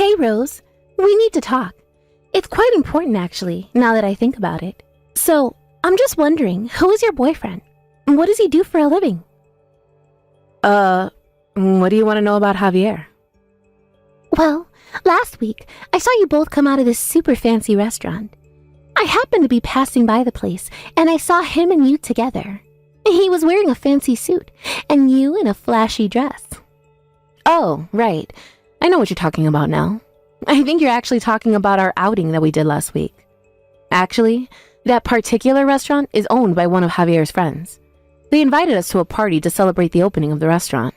Hey, Rose. We need to talk. It's quite important, actually, now that I think about it. So, I'm just wondering, who is your boyfriend? And what does he do for a living? What do you want to know about Javier? Well, last week, I saw you both come out of this super fancy restaurant. I happened to be passing by the place, and I saw him and you together. He was wearing a fancy suit, and you in a flashy dress. Oh, right. I know what you're talking about now. I think you're actually talking about our outing that we did last week. Actually, that particular restaurant is owned by one of Javier's friends. They invited us to a party to celebrate the opening of the restaurant.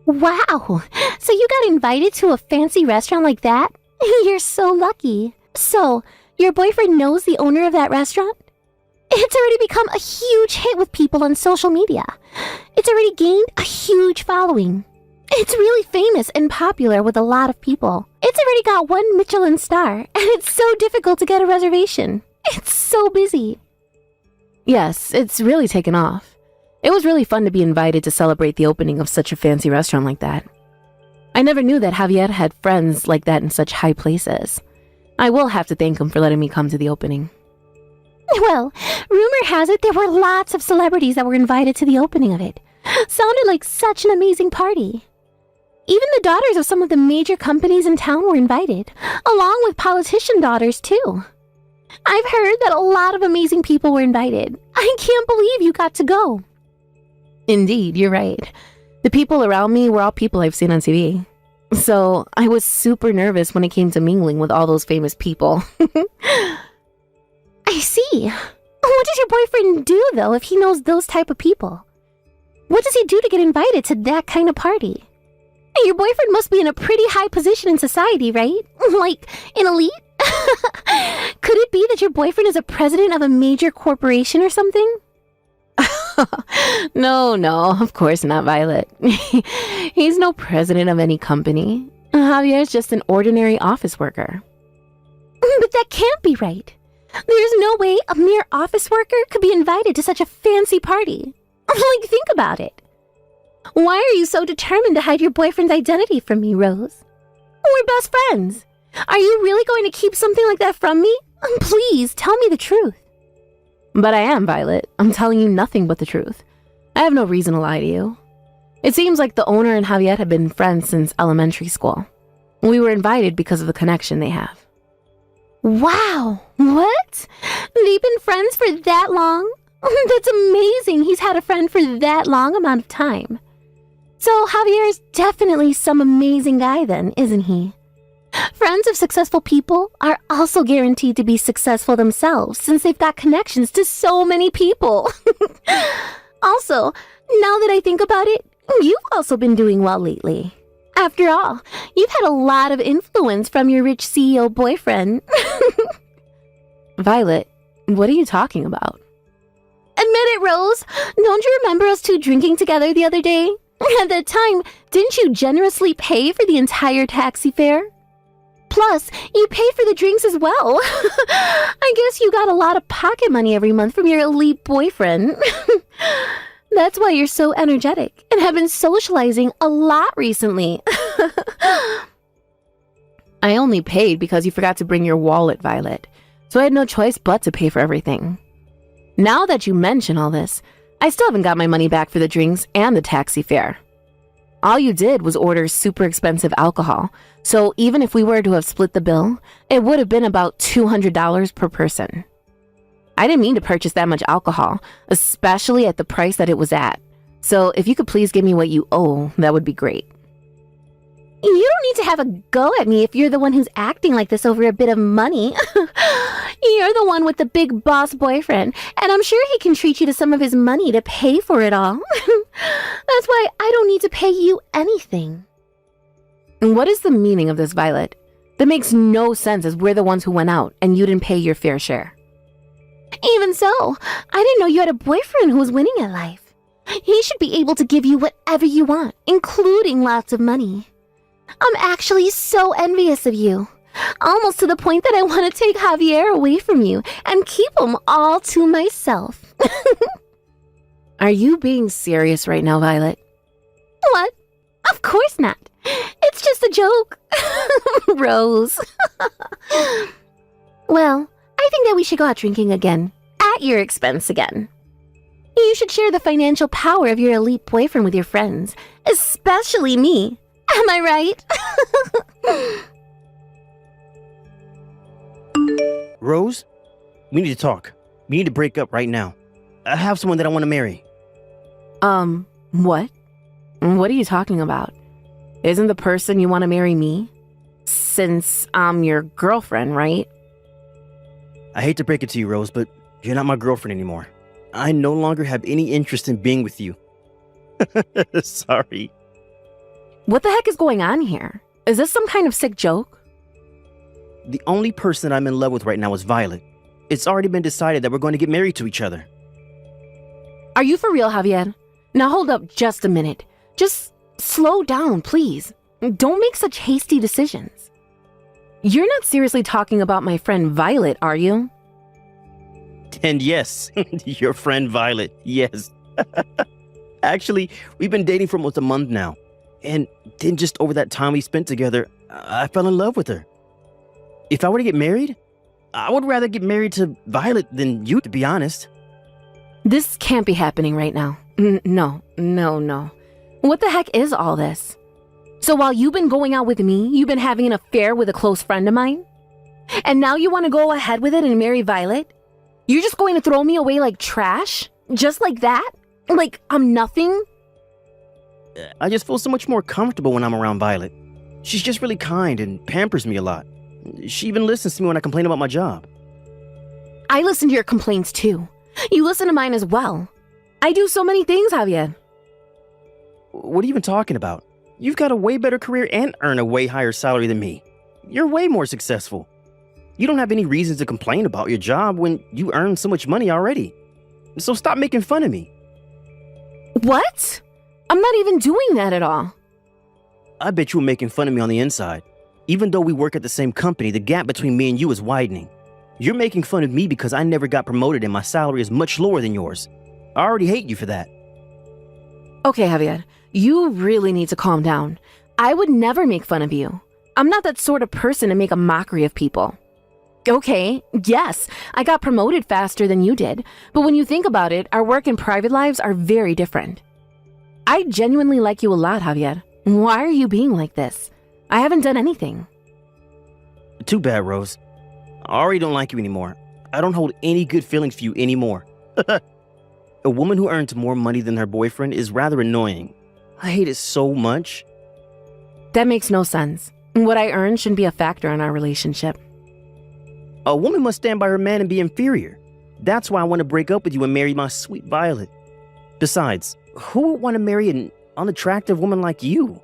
Wow! So you got invited to a fancy restaurant like that? You're so lucky. So, your boyfriend knows the owner of that restaurant? It's already become a huge hit with people on social media. It's already gained a huge following. It's really famous and popular with a lot of people. It's already got 1 Michelin star, and it's so difficult to get a reservation. It's so busy. Yes, it's really taken off. It was really fun to be invited to celebrate the opening of such a fancy restaurant like that. I never knew that Javier had friends like that in such high places. I will have to thank him for letting me come to the opening. Well, rumor has it there were lots of celebrities that were invited to the opening of it. Sounded like such an amazing party. Even the daughters of some of the major companies in town were invited, along with politician daughters too. I've heard that a lot of amazing people were invited. I can't believe you got to go. Indeed, you're right. The people around me were all people I've seen on TV. So I was super nervous when it came to mingling with all those famous people. I see. What does your boyfriend do, though, if he knows those type of people? What does he do to get invited to that kind of party? Your boyfriend must be in a pretty high position in society, right? Like, an elite? Could it be that your boyfriend is a president of a major corporation or something? No, of course not, Violet. He's no president of any company. Javier's just an ordinary office worker. But that can't be right. There's no way a mere office worker could be invited to such a fancy party. Like, think about it. Why are you so determined to hide your boyfriend's identity from me, Rose? We're best friends. Are you really going to keep something like that from me? Please, tell me the truth. But I am, Violet. I'm telling you nothing but the truth. I have no reason to lie to you. It seems like the owner and Javier have been friends since elementary school. We were invited because of the connection they have. Wow, what? They've been friends for that long? That's amazing he's had a friend for that long amount of time. So Javier's definitely some amazing guy then, isn't he? Friends of successful people are also guaranteed to be successful themselves since they've got connections to so many people. Also, now that I think about it, you've also been doing well lately. After all, you've had a lot of influence from your rich CEO boyfriend. Violet, what are you talking about? Admit it, Rose. Don't you remember us two drinking together the other day? At that time, didn't you generously pay for the entire taxi fare? Plus, you paid for the drinks as well. I guess you got a lot of pocket money every month from your elite boyfriend. That's why you're so energetic and have been socializing a lot recently. I only paid because you forgot to bring your wallet, Violet. So I had no choice but to pay for everything. Now that you mention all this, I still haven't got my money back for the drinks and the taxi fare. All you did was order super expensive alcohol, so even if we were to have split the bill, it would have been about $200 per person. I didn't mean to purchase that much alcohol, especially at the price that it was at. So if you could please give me what you owe, that would be great. You don't need to have a go at me if you're the one who's acting like this over a bit of money. You're the one with the big boss boyfriend, and I'm sure he can treat you to some of his money to pay for it all. That's why I don't need to pay you anything. What is the meaning of this, Violet? That makes no sense as we're the ones who went out and you didn't pay your fair share. Even so, I didn't know you had a boyfriend who was winning at life. He should be able to give you whatever you want, including lots of money. I'm actually so envious of you. Almost to the point that I want to take Javier away from you and keep him all to myself. Are you being serious right now, Violet? What? Of course not. It's just a joke. Rose. Well, I think that we should go out drinking again. At your expense again. You should share the financial power of your elite boyfriend with your friends. Especially me. Am I right? Rose, we need to talk. We need to break up right now. I have someone that I want to marry. What? What are you talking about? Isn't the person you want to marry me? Since I'm your girlfriend, right? I hate to break it to you, Rose, but you're not my girlfriend anymore. I no longer have any interest in being with you. Sorry. What the heck is going on here? Is this some kind of sick joke? The only person that I'm in love with right now is Violet. It's already been decided that we're going to get married to each other. Are you for real, Javier? Now hold up just a minute. Just slow down, please. Don't make such hasty decisions. You're not seriously talking about my friend Violet, are you? And yes, your friend Violet, yes. Actually, we've been dating for almost a month now. And then just over that time we spent together, I fell in love with her. If I were to get married, I would rather get married to Violet than you, to be honest. This can't be happening right now. No. What the heck is all this? So while you've been going out with me, you've been having an affair with a close friend of mine? And now you want to go ahead with it and marry Violet? You're just going to throw me away like trash? Just like that? Like I'm nothing? I just feel so much more comfortable when I'm around Violet. She's just really kind and pampers me a lot. She even listens to me when I complain about my job. I listen to your complaints too. You listen to mine as well. I do so many things, Javier. What are you even talking about? You've got a way better career and earn a way higher salary than me. You're way more successful. You don't have any reasons to complain about your job when you earn so much money already. So stop making fun of me. What? I'm not even doing that at all. I bet you were making fun of me on the inside. Even though we work at the same company, the gap between me and you is widening. You're making fun of me because I never got promoted and my salary is much lower than yours. I already hate you for that. Okay, Javier, you really need to calm down. I would never make fun of you. I'm not that sort of person to make a mockery of people. Okay, yes, I got promoted faster than you did, but when you think about it, our work and private lives are very different. I genuinely like you a lot, Javier. Why are you being like this? I haven't done anything. Too bad, Rose. I already don't like you anymore. I don't hold any good feelings for you anymore. A woman who earns more money than her boyfriend is rather annoying. I hate it so much. That makes no sense. What I earn shouldn't be a factor in our relationship. A woman must stand by her man and be inferior. That's why I want to break up with you and marry my sweet Violet. Besides, who would want to marry an unattractive woman like you?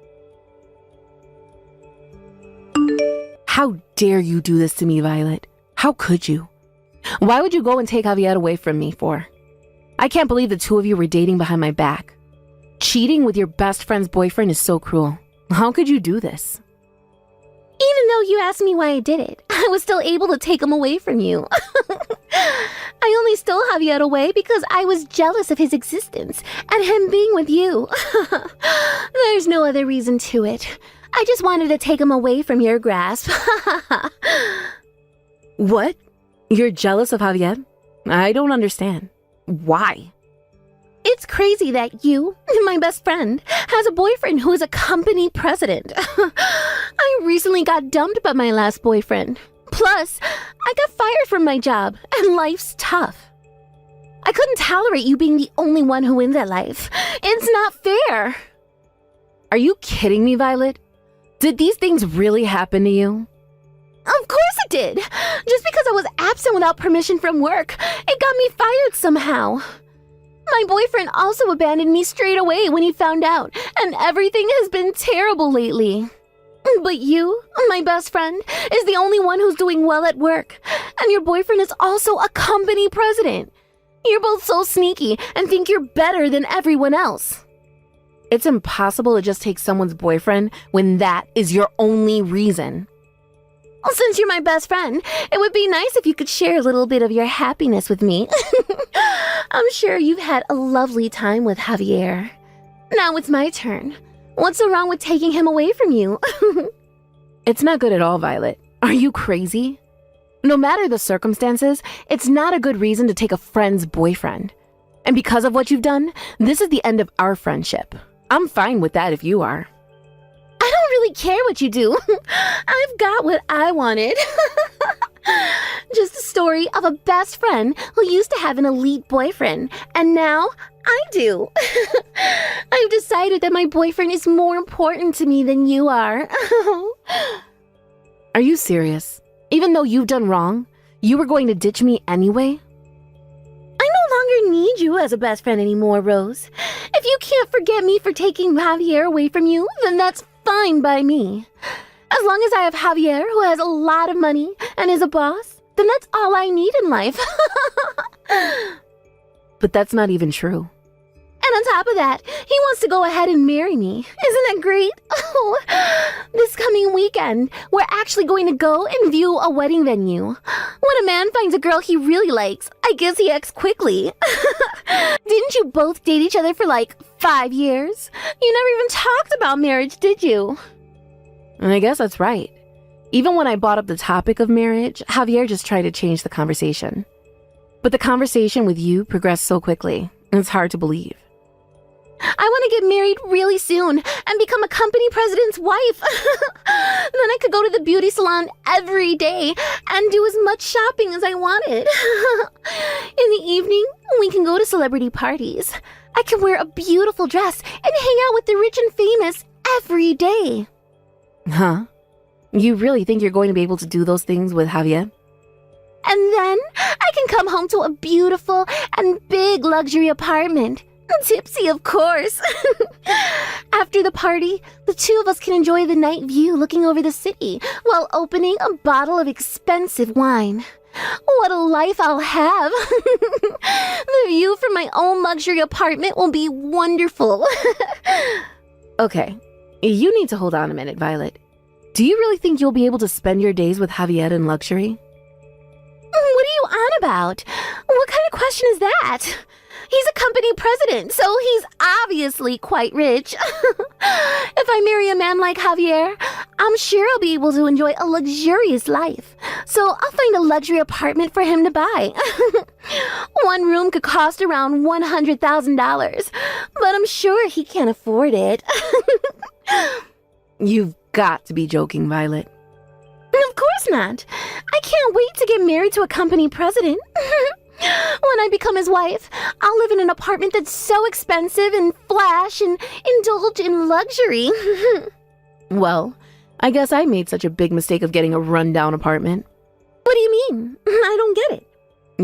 How dare you do this to me, Violet? How could you? Why would you go and take Javier away from me for? I can't believe the two of you were dating behind my back. Cheating with your best friend's boyfriend is so cruel. How could you do this? Even though you asked me why I did it, I was still able to take him away from you. I only stole Javier away because I was jealous of his existence and him being with you. There's no other reason to it. I just wanted to take him away from your grasp. What? You're jealous of Javier? I don't understand. Why? It's crazy that you, my best friend, has a boyfriend who is a company president. I recently got dumped by my last boyfriend. Plus, I got fired from my job, and life's tough. I couldn't tolerate you being the only one who wins at life. It's not fair. Are you kidding me, Violet? Did these things really happen to you? Of course it did. Just because I was absent without permission from work, it got me fired somehow. My boyfriend also abandoned me straight away when he found out, and everything has been terrible lately. But you, my best friend, is the only one who's doing well at work, and your boyfriend is also a company president. You're both so sneaky and think you're better than everyone else. It's impossible to just take someone's boyfriend when that is your only reason. Well, since you're my best friend, it would be nice if you could share a little bit of your happiness with me. I'm sure you've had a lovely time with Javier. Now it's my turn. What's so wrong with taking him away from you? It's not good at all, Violet. Are you crazy? No matter the circumstances, it's not a good reason to take a friend's boyfriend. And because of what you've done, this is the end of our friendship. I'm fine with that if you are. I don't really care what you do. I've got what I wanted. Just a story of a best friend who used to have an elite boyfriend, and now I do. I've decided that my boyfriend is more important to me than you are. Are you serious? Even though you've done wrong, you were going to ditch me anyway? I no longer need you as a best friend anymore, Rose. If you can't forget me for taking Javier away from you, then that's fine by me. As long as I have Javier, who has a lot of money and is a boss, then that's all I need in life. But that's not even true. And on top of that, he wants to go ahead and marry me. Isn't that great? Oh, this coming weekend, we're actually going to go and view a wedding venue. When a man finds a girl he really likes, I guess he acts quickly. Didn't you both date each other for like 5 years? You never even talked about marriage, did you? And I guess that's right. Even when I brought up the topic of marriage, Javier just tried to change the conversation. But the conversation with you progressed so quickly, it's hard to believe. I want to get married really soon and become a company president's wife. Then I could go to the beauty salon every day and do as much shopping as I wanted. In the evening, we can go to celebrity parties. I can wear a beautiful dress and hang out with the rich and famous every day. Huh? You really think you're going to be able to do those things with Javier? And then I can come home to a beautiful and big luxury apartment. Tipsy, of course. After the party, the two of us can enjoy the night view looking over the city while opening a bottle of expensive wine. What a life I'll have. The view from my own luxury apartment will be wonderful. Okay, you need to hold on a minute, Violet. Do you really think you'll be able to spend your days with Javier in luxury? What are you on about? What kind of question is that? He's a company president, so he's obviously quite rich. If I marry a man like Javier, I'm sure I'll be able to enjoy a luxurious life. So I'll find a luxury apartment for him to buy. One room could cost around $100,000, but I'm sure he can't afford it. You've got to be joking, Violet. Of course not. I can't wait to get married to a company president. When I become his wife, I'll live in an apartment that's so expensive and flash and indulge in luxury. Well, I guess I made such a big mistake of getting a rundown apartment. What do you mean? I don't get it.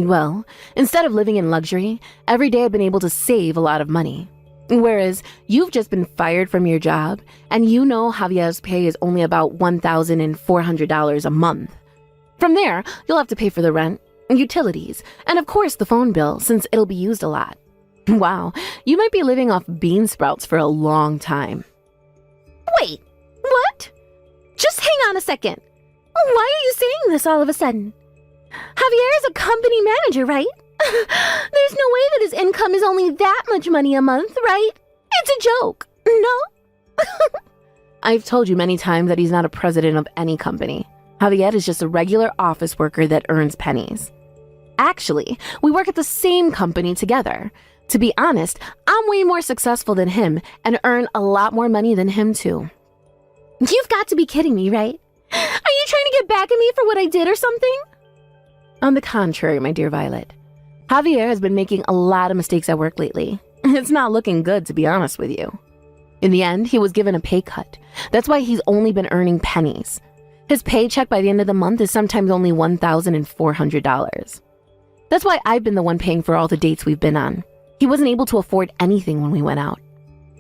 Well, instead of living in luxury, every day I've been able to save a lot of money. Whereas you've just been fired from your job, and you know Javier's pay is only about $1,400 a month. From there, you'll have to pay for the rent, utilities, and of course the phone bill, since it'll be used a lot. Wow, you might be living off bean sprouts for a long time. Wait, what? Just hang on a second. Why are you saying this all of a sudden? Javier is a company manager, right? There's no way that his income is only that much money a month, right? It's a joke, no? I've told you many times that he's not a president of any company. Javier is just a regular office worker that earns pennies. Actually, we work at the same company together. To be honest, I'm way more successful than him and earn a lot more money than him too. You've got to be kidding me, right? Are you trying to get back at me for what I did or something? On the contrary, my dear Violet. Javier has been making a lot of mistakes at work lately. It's not looking good, to be honest with you. In the end, he was given a pay cut. That's why he's only been earning pennies. His paycheck by the end of the month is sometimes only $1,400. That's why I've been the one paying for all the dates we've been on. He wasn't able to afford anything when we went out.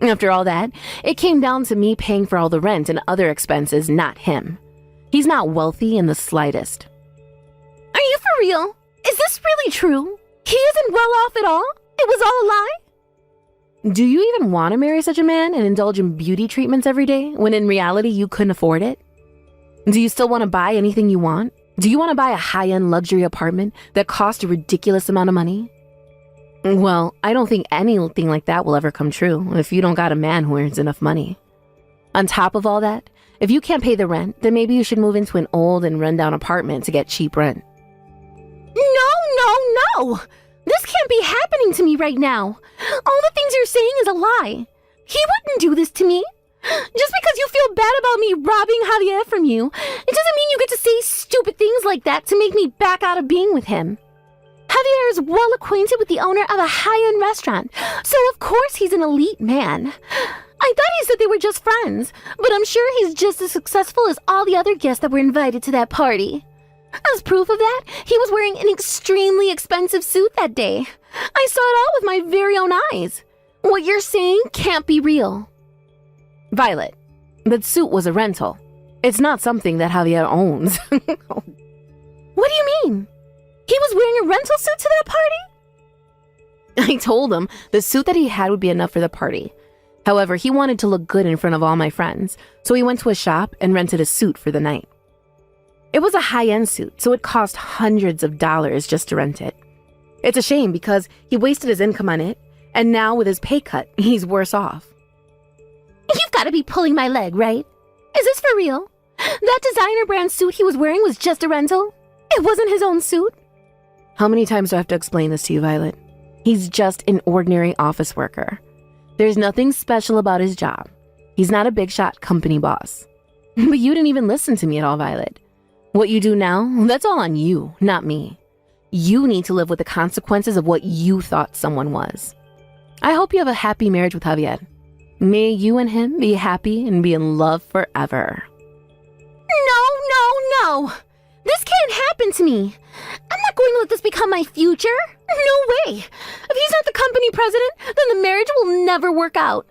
After all that, it came down to me paying for all the rent and other expenses, not him. He's not wealthy in the slightest. Are you for real? Is this really true? He isn't well off at all? It was all a lie? Do you even want to marry such a man and indulge in beauty treatments every day when in reality you couldn't afford it? Do you still want to buy anything you want? Do you want to buy a high-end luxury apartment that costs a ridiculous amount of money? Well, I don't think anything like that will ever come true if you don't got a man who earns enough money. On top of all that, If you can't pay the rent, then maybe you should move into an old and rundown apartment to get cheap rent. No! This can't be happening to me right now. All the things you're saying is a lie. He wouldn't do this to me. Just because you feel bad about me robbing Javier from you, it doesn't mean you get to say stupid things like that to make me back out of being with him. Javier is well acquainted with the owner of a high-end restaurant, so of course he's an elite man. I thought he said they were just friends, but I'm sure he's just as successful as all the other guests that were invited to that party. As proof of that, he was wearing an extremely expensive suit that day. I saw it all with my very own eyes. What you're saying can't be real. Violet, that suit was a rental. It's not something that Javier owns. What do you mean? He was wearing a rental suit to that party? I told him the suit that he had would be enough for the party. However, he wanted to look good in front of all my friends, so he went to a shop and rented a suit for the night. It was a high-end suit, so it cost hundreds of dollars just to rent it. It's a shame because he wasted his income on it, and now with his pay cut, he's worse off. You've got to be pulling my leg, right? Is this for real? That designer brand suit he was wearing was just a rental? It wasn't his own suit? How many times do I have to explain this to you, Violet? He's just an ordinary office worker. There's nothing special about his job. He's not a big shot company boss. But you didn't even listen to me at all, Violet. What you do now, that's all on you, not me. You need to live with the consequences of what you thought someone was. I hope you have a happy marriage with Javier. May you and him be happy and be in love forever. No! This can't happen to me. I'm not going to let this become my future. No way. If he's not the company president, then the marriage will never work out.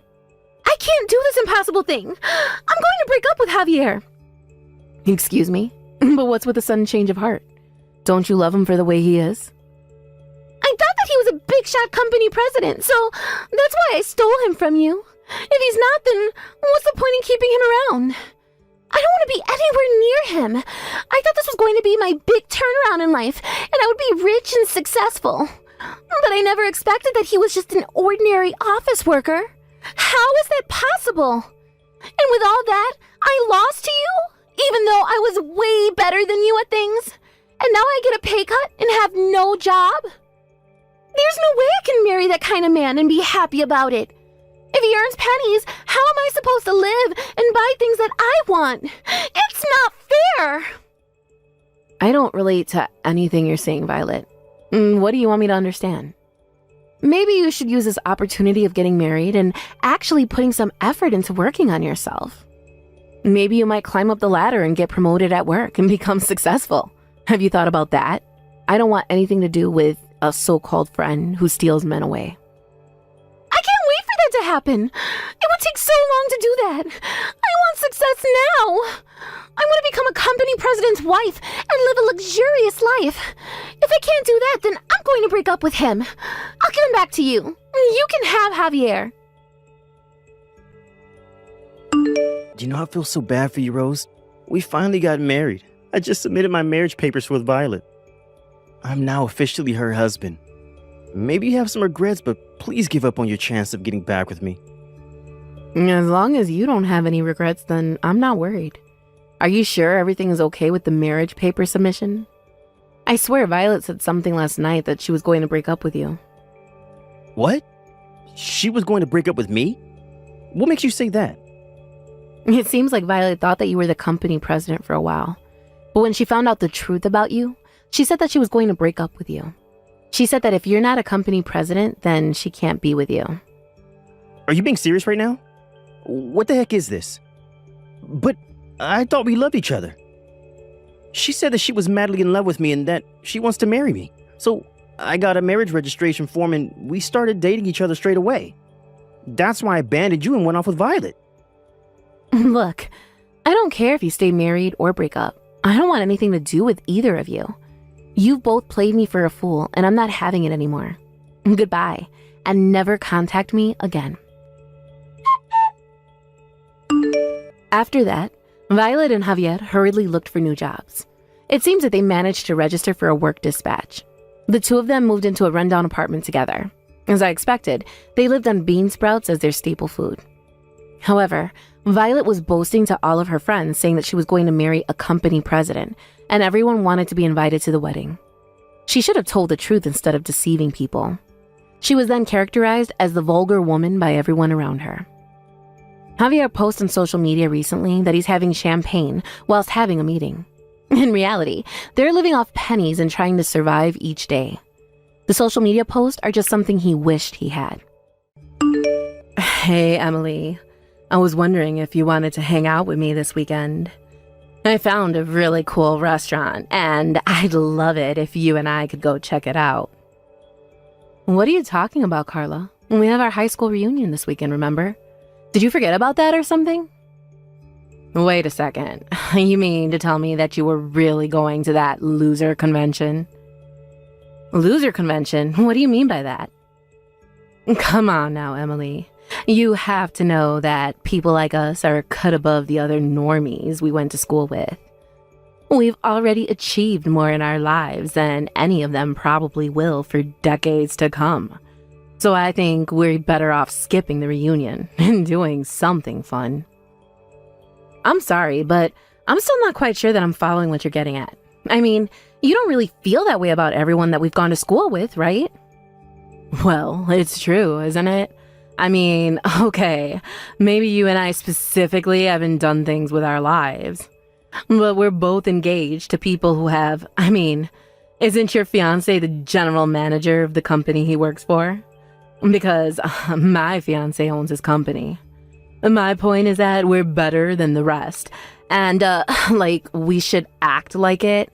I can't do this impossible thing. I'm going to break up with Javier. Excuse me? But what's with the sudden change of heart? Don't you love him for the way he is? I thought that he was a big shot company president, so that's why I stole him from you. If he's not, then what's the point in keeping him around? I don't want to be anywhere near him. I thought this was going to be my big turnaround in life, and I would be rich and successful. But I never expected that he was just an ordinary office worker. How is that possible? And with all that, I lost to you, even though I was way better than you at things. And now I get a pay cut and have no job? There's no way I can marry that kind of man and be happy about it. If he earns pennies, how am I supposed to live and buy things that I want? It's not fair! I don't relate to anything you're saying, Violet. What do you want me to understand? Maybe you should use this opportunity of getting married and actually putting some effort into working on yourself. Maybe you might climb up the ladder and get promoted at work and become successful. Have you thought about that? I don't want anything to do with a so-called friend who steals men away. I can't wait for that to happen. It would take so long to do that. I want success now. I want to become a company president's wife and live a luxurious life. If I can't do that, then I'm going to break up with him. I'll give him back to you. You can have Javier. Do you know I feel so bad for you, Rose? We finally got married. I just submitted my marriage papers with Violet. I'm now officially her husband. Maybe you have some regrets, but please give up on your chance of getting back with me. As long as you don't have any regrets, then I'm not worried. Are you sure everything is okay with the marriage paper submission? I swear Violet said something last night that she was going to break up with you. What? She was going to break up with me? What makes you say that? It seems like Violet thought that you were the company president for a while. But when she found out the truth about you, she said that she was going to break up with you. She said that if you're not a company president, then she can't be with you. Are you being serious right now? What the heck is this? But I thought we loved each other. She said that she was madly in love with me and that she wants to marry me. So I got a marriage registration form and we started dating each other straight away. That's why I abandoned you and went off with Violet. Look, I don't care if you stay married or break up. I don't want anything to do with either of you. You've both played me for a fool, and I'm not having it anymore. Goodbye, and never contact me again. After that, Violet and Javier hurriedly looked for new jobs. It seems that they managed to register for a work dispatch. The two of them moved into a rundown apartment together. As I expected, they lived on bean sprouts as their staple food. However, Violet was boasting to all of her friends, saying that she was going to marry a company president, and everyone wanted to be invited to the wedding. She should have told the truth instead of deceiving people. She was then characterized as the vulgar woman by everyone around her. Javier posted on social media recently that he's having champagne whilst having a meeting. In reality, they're living off pennies and trying to survive each day. The social media posts are just something he wished he had. Hey, Emily. I was wondering if you wanted to hang out with me this weekend. I found a really cool restaurant, and I'd love it if you and I could go check it out. What are you talking about, Carla? We have our high school reunion this weekend, remember? Did you forget about that or something? Wait a second. You mean to tell me that you were really going to that loser convention? Loser convention? What do you mean by that? Come on now, Emily. You have to know that people like us are cut above the other normies we went to school with. We've already achieved more in our lives than any of them probably will for decades to come. So I think we're better off skipping the reunion and doing something fun. I'm sorry, but I'm still not quite sure that I'm following what you're getting at. I mean, you don't really feel that way about everyone that we've gone to school with, right? Well, it's true, isn't it? I mean, okay, maybe you and I specifically haven't done things with our lives, but we're both engaged to people who have, isn't your fiancé the general manager of the company he works for? Because my fiancé owns his company. My point is that we're better than the rest, and, we should act like it.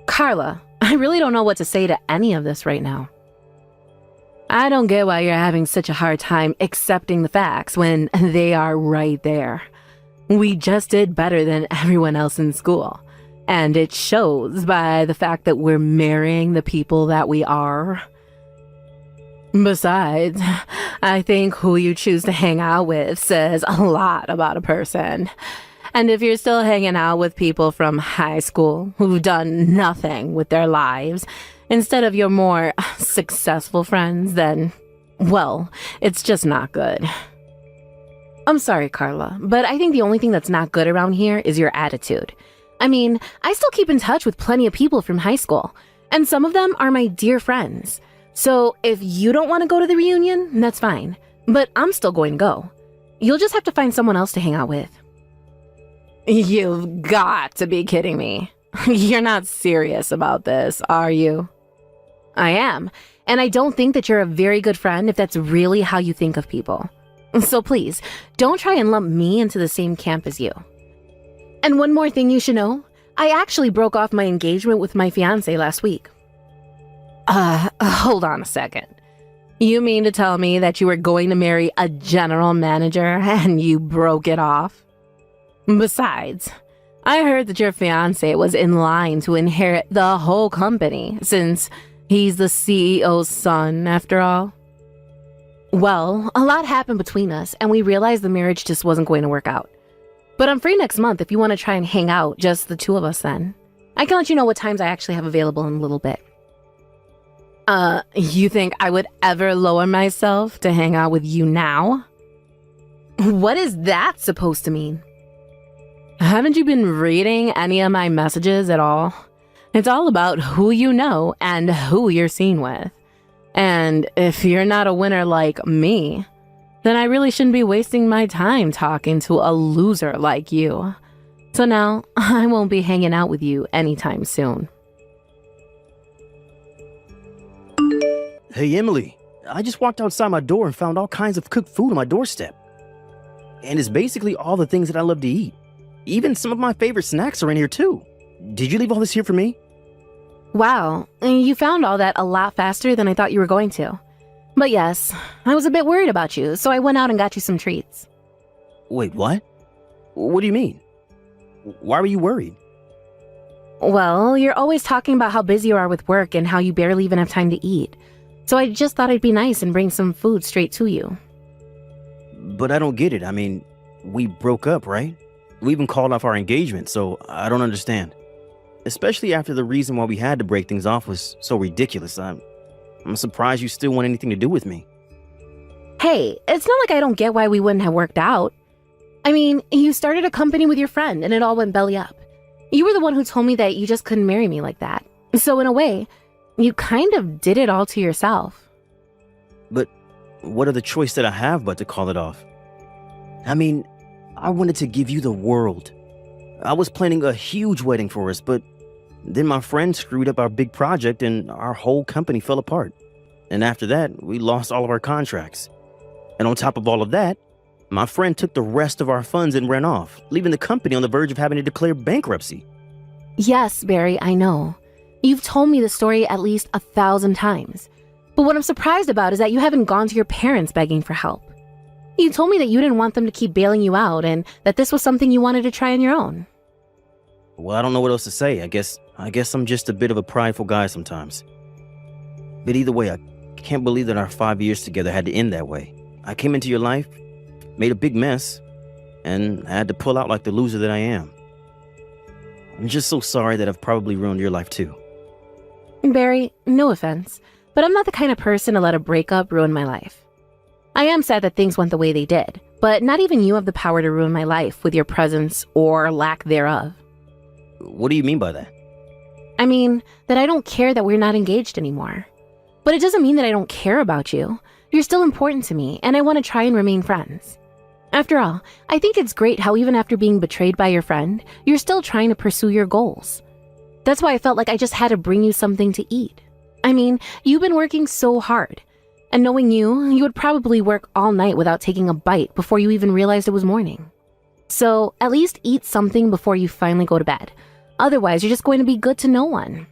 Carla, I really don't know what to say to any of this right now. I don't get why you're having such a hard time accepting the facts when they are right there. We just did better than everyone else in school, and it shows by the fact that we're marrying the people that we are. Besides, I think who you choose to hang out with says a lot about a person. And if you're still hanging out with people from high school who've done nothing with their lives, instead of your more successful friends, then, well, it's just not good. I'm sorry, Carla, but I think the only thing that's not good around here is your attitude. I still keep in touch with plenty of people from high school, and some of them are my dear friends. So if you don't want to go to the reunion, that's fine, but I'm still going to go. You'll just have to find someone else to hang out with. You've got to be kidding me. You're not serious about this, are you? I am, and I don't think that you're a very good friend if that's really how you think of people. So please, don't try and lump me into the same camp as you. And one more thing you should know, I actually broke off my engagement with my fiancé last week. Hold on a second. You mean to tell me that you were going to marry a general manager and you broke it off? Besides, I heard that your fiancé was in line to inherit the whole company since he's the CEO's son, after all. Well, a lot happened between us, and we realized the marriage just wasn't going to work out. But I'm free next month if you want to try and hang out, just the two of us then. I can let you know what times I actually have available in a little bit. You think I would ever lower myself to hang out with you now? What is that supposed to mean? Haven't you been reading any of my messages at all? It's all about who you know and who you're seen with. And if you're not a winner like me, then I really shouldn't be wasting my time talking to a loser like you. So now, I won't be hanging out with you anytime soon. Hey, Emily, I just walked outside my door and found all kinds of cooked food on my doorstep. And it's basically all the things that I love to eat. Even some of my favorite snacks are in here too. Did you leave all this here for me? Wow, you found all that a lot faster than I thought you were going to. But yes, I was a bit worried about you, so I went out and got you some treats. Wait, what? What do you mean? Why were you worried? Well, you're always talking about how busy you are with work and how you barely even have time to eat. So I just thought I'd be nice and bring some food straight to you. But I don't get it. We broke up, right? We even called off our engagement, so I don't understand. Especially after the reason why we had to break things off was so ridiculous. I'm surprised you still want anything to do with me. Hey, it's not like I don't get why we wouldn't have worked out. I mean, you started a company with your friend and it all went belly up. You were the one who told me that you just couldn't marry me like that. So in a way, you kind of did it all to yourself. But what other choice did I have but to call it off? I mean, I wanted to give you the world. I was planning a huge wedding for us, but then my friend screwed up our big project and our whole company fell apart. And after that, we lost all of our contracts. And on top of all of that, my friend took the rest of our funds and ran off, leaving the company on the verge of having to declare bankruptcy. Yes, Barry, I know. You've told me the story at least 1,000 times. But what I'm surprised about is that you haven't gone to your parents begging for help. You told me that you didn't want them to keep bailing you out and that this was something you wanted to try on your own. Well, I don't know what else to say. I guess I'm just a bit of a prideful guy sometimes. But either way, I can't believe that our 5 years together had to end that way. I came into your life, made a big mess, and I had to pull out like the loser that I am. I'm just so sorry that I've probably ruined your life too. Barry, no offense, but I'm not the kind of person to let a breakup ruin my life. I am sad that things went the way they did, but not even you have the power to ruin my life with your presence or lack thereof. What do you mean by that? I mean, that I don't care that we're not engaged anymore. But it doesn't mean that I don't care about you. You're still important to me, and I want to try and remain friends. After all, I think it's great how even after being betrayed by your friend, you're still trying to pursue your goals. That's why I felt like I just had to bring you something to eat. I mean, you've been working so hard. And knowing you would probably work all night without taking a bite before you even realized it was morning. So at least eat something before you finally go to bed. Otherwise, you're just going to be good to no one.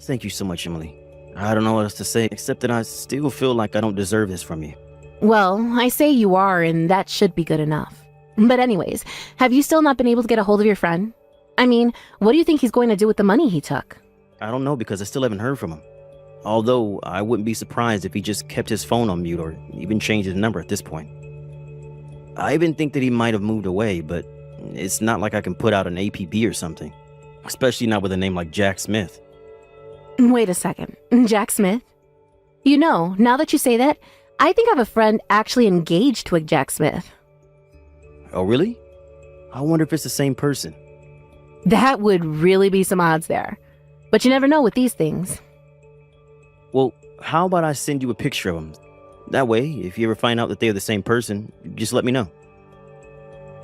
Thank you so much, Emily. I don't know what else to say, except that I still feel like I don't deserve this from you. Well, I say you are, and that should be good enough. But anyways, have you still not been able to get a hold of your friend? I mean, what do you think he's going to do with the money he took? I don't know because I still haven't heard from him. Although, I wouldn't be surprised if he just kept his phone on mute or even changed his number at this point. I even think that he might have moved away, but it's not like I can put out an APB or something. Especially not with a name like Jack Smith. Wait a second. Jack Smith? You know, now that you say that, I think I have a friend actually engaged to a Jack Smith. Oh, really? I wonder if it's the same person. That would really be some odds there. But you never know with these things. Well, how about I send you a picture of them? That way, if you ever find out that they're the same person, just let me know.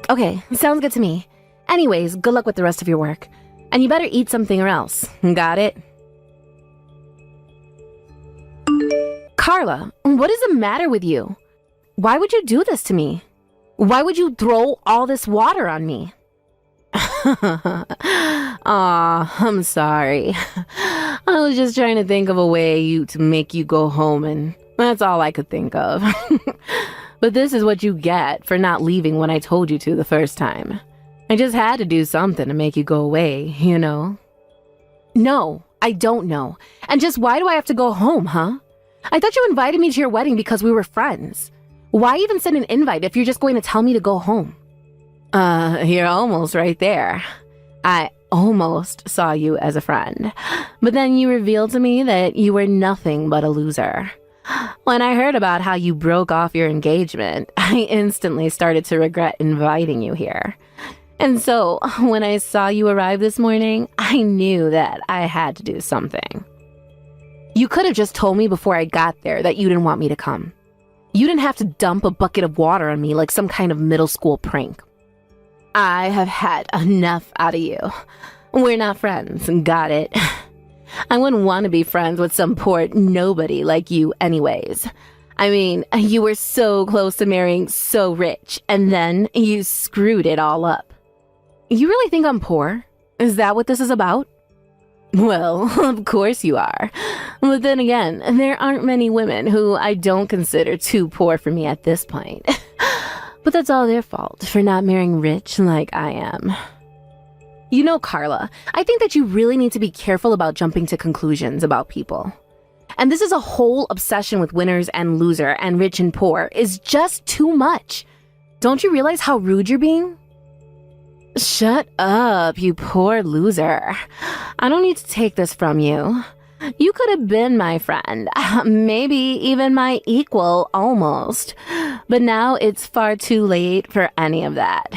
Okay, sounds good to me. Anyways, good luck with the rest of your work. And you better eat something or else. Got it? Carla, what is the matter with you? Why would you do this to me? Why would you throw all this water on me? Aw, I'm sorry. I was just trying to think of a way to make you go home, and that's all I could think of. But this is what you get for not leaving when I told you to the first time. I just had to do something to make you go away, you know? No, I don't know. And just why do I have to go home, huh? I thought you invited me to your wedding because we were friends. Why even send an invite if you're just going to tell me to go home? You're almost right there. I almost saw you as a friend, but then you revealed to me that you were nothing but a loser. When I heard about how you broke off your engagement, I instantly started to regret inviting you here. And so, when I saw you arrive this morning, I knew that I had to do something. You could have just told me before I got there that you didn't want me to come. You didn't have to dump a bucket of water on me like some kind of middle school prank. I have had enough out of you. We're not friends, got it? I wouldn't want to be friends with some poor nobody like you anyways. I mean, you were so close to marrying so rich, and then you screwed it all up. You really think I'm poor? Is that what this is about? Well, of course you are. But then again, there aren't many women who I don't consider too poor for me at this point. But that's all their fault for not marrying rich like I am. You know, Carla, I think that you really need to be careful about jumping to conclusions about people. And this is a whole obsession with winners and loser and rich and poor is just too much. Don't you realize how rude you're being? Shut up, you poor loser. I don't need to take this from you. You could have been my friend, maybe even my equal almost. But now it's far too late for any of that.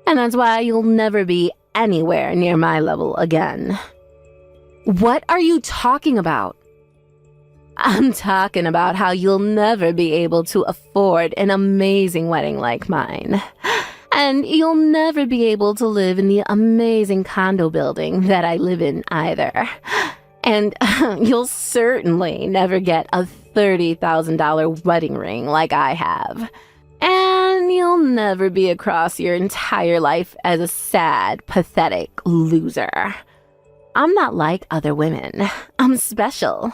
And that's why you'll never be anywhere near my level again. What are you talking about? I'm talking about how you'll never be able to afford an amazing wedding like mine. And you'll never be able to live in the amazing condo building that I live in either. And you'll certainly never get a $30,000 wedding ring like I have. And you'll never be across your entire life as a sad, pathetic loser. I'm not like other women. I'm special.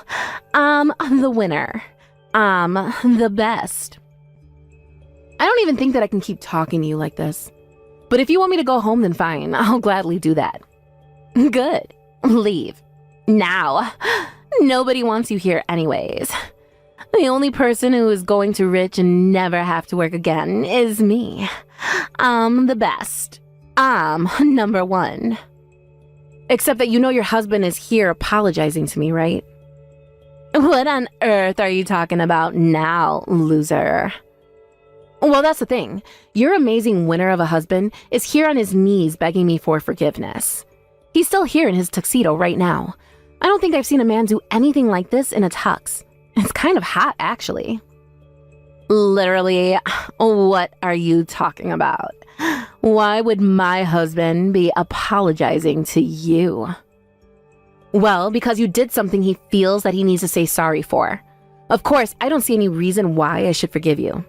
I'm the winner. I'm the best. I don't even think that I can keep talking to you like this. But if you want me to go home, then fine. I'll gladly do that. Good. Leave. Now. Nobody wants you here anyways. The only person who is going to rich and never have to work again is me. I'm the best. I'm number one. Except that you know your husband is here apologizing to me, right? What on earth are you talking about now, loser? Well, that's the thing. Your amazing winner of a husband is here on his knees begging me for forgiveness. He's still here in his tuxedo right now. I don't think I've seen a man do anything like this in a tux. It's kind of hot, actually. Literally, what are you talking about? Why would my husband be apologizing to you? Well, because you did something he feels that he needs to say sorry for. Of course, I don't see any reason why I should forgive you.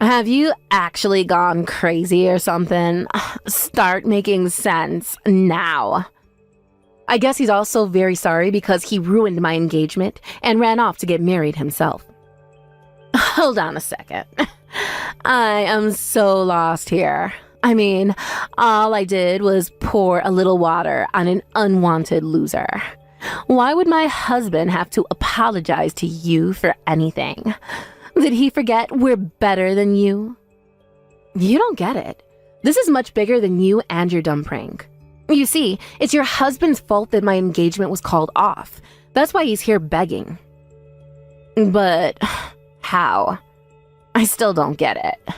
Have you actually gone crazy or something? Start making sense now. I guess he's also very sorry because he ruined my engagement and ran off to get married himself. Hold on a second. I am so lost here. I mean, all I did was pour a little water on an unwanted loser. Why would my husband have to apologize to you for anything? Did he forget we're better than you? You don't get it. This is much bigger than you and your dumb prank. You see, it's your husband's fault that my engagement was called off. That's why he's here begging. But how? I still don't get it.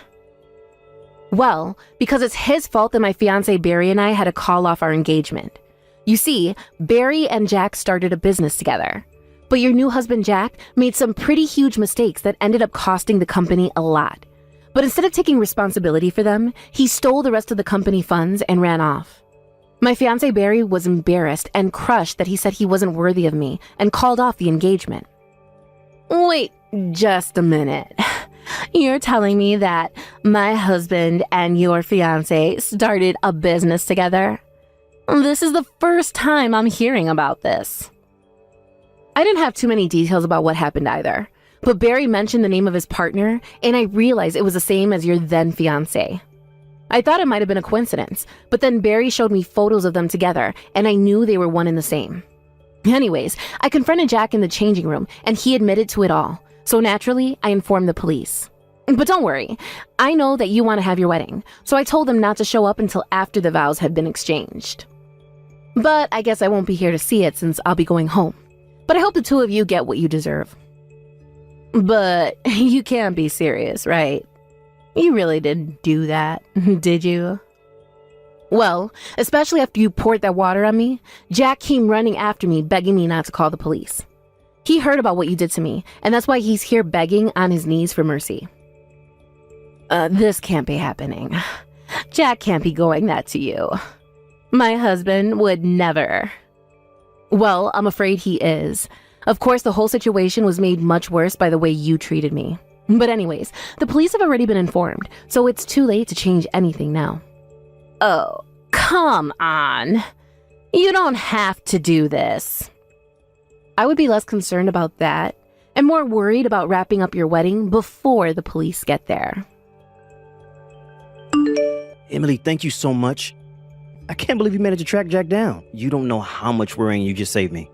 Well, because it's his fault that my fiance Barry and I had to call off our engagement. You see, Barry and Jack started a business together. But your new husband Jack made some pretty huge mistakes that ended up costing the company a lot. But instead of taking responsibility for them, he stole the rest of the company funds and ran off. My fiance Barry was embarrassed and crushed that he said he wasn't worthy of me and called off the engagement. Wait just a minute. You're telling me that my husband and your fiance started a business together? This is the first time I'm hearing about this. I didn't have too many details about what happened either, but Barry mentioned the name of his partner, and I realized it was the same as your then fiance. I thought it might have been a coincidence, but then Barry showed me photos of them together, and I knew they were one and the same. Anyways, I confronted Jack in the changing room, and he admitted to it all, so naturally, I informed the police. But don't worry, I know that you want to have your wedding, so I told them not to show up until after the vows had been exchanged. But I guess I won't be here to see it since I'll be going home. But I hope the two of you get what you deserve. But you can't be serious, right? You really didn't do that, did you? Well, especially after you poured that water on me, Jack came running after me, begging me not to call the police. He heard about what you did to me, and that's why he's here begging on his knees for mercy. This can't be happening. Jack can't be going that to you. My husband would never. Well, I'm afraid he is. Of course, the whole situation was made much worse by the way you treated me. But anyways, the police have already been informed, so it's too late to change anything now. Oh, come on. You don't have to do this. I would be less concerned about that and more worried about wrapping up your wedding before the police get there. Emily, thank you so much. I can't believe you managed to track Jack down. You don't know how much worrying you just saved me.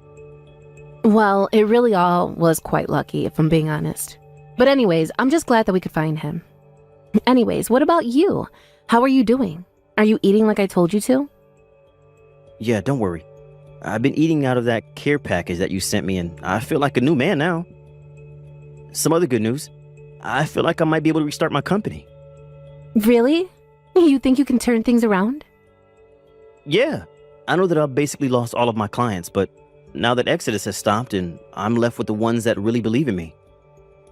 Well, it really all was quite lucky, if I'm being honest. But anyways, I'm just glad that we could find him. Anyways, what about you? How are you doing? Are you eating like I told you to? Yeah, don't worry. I've been eating out of that care package that you sent me, and I feel like a new man now. Some other good news. I feel like I might be able to restart my company. Really? You think you can turn things around? Yeah, I know that I've basically lost all of my clients, but now that Exodus has stopped and I'm left with the ones that really believe in me.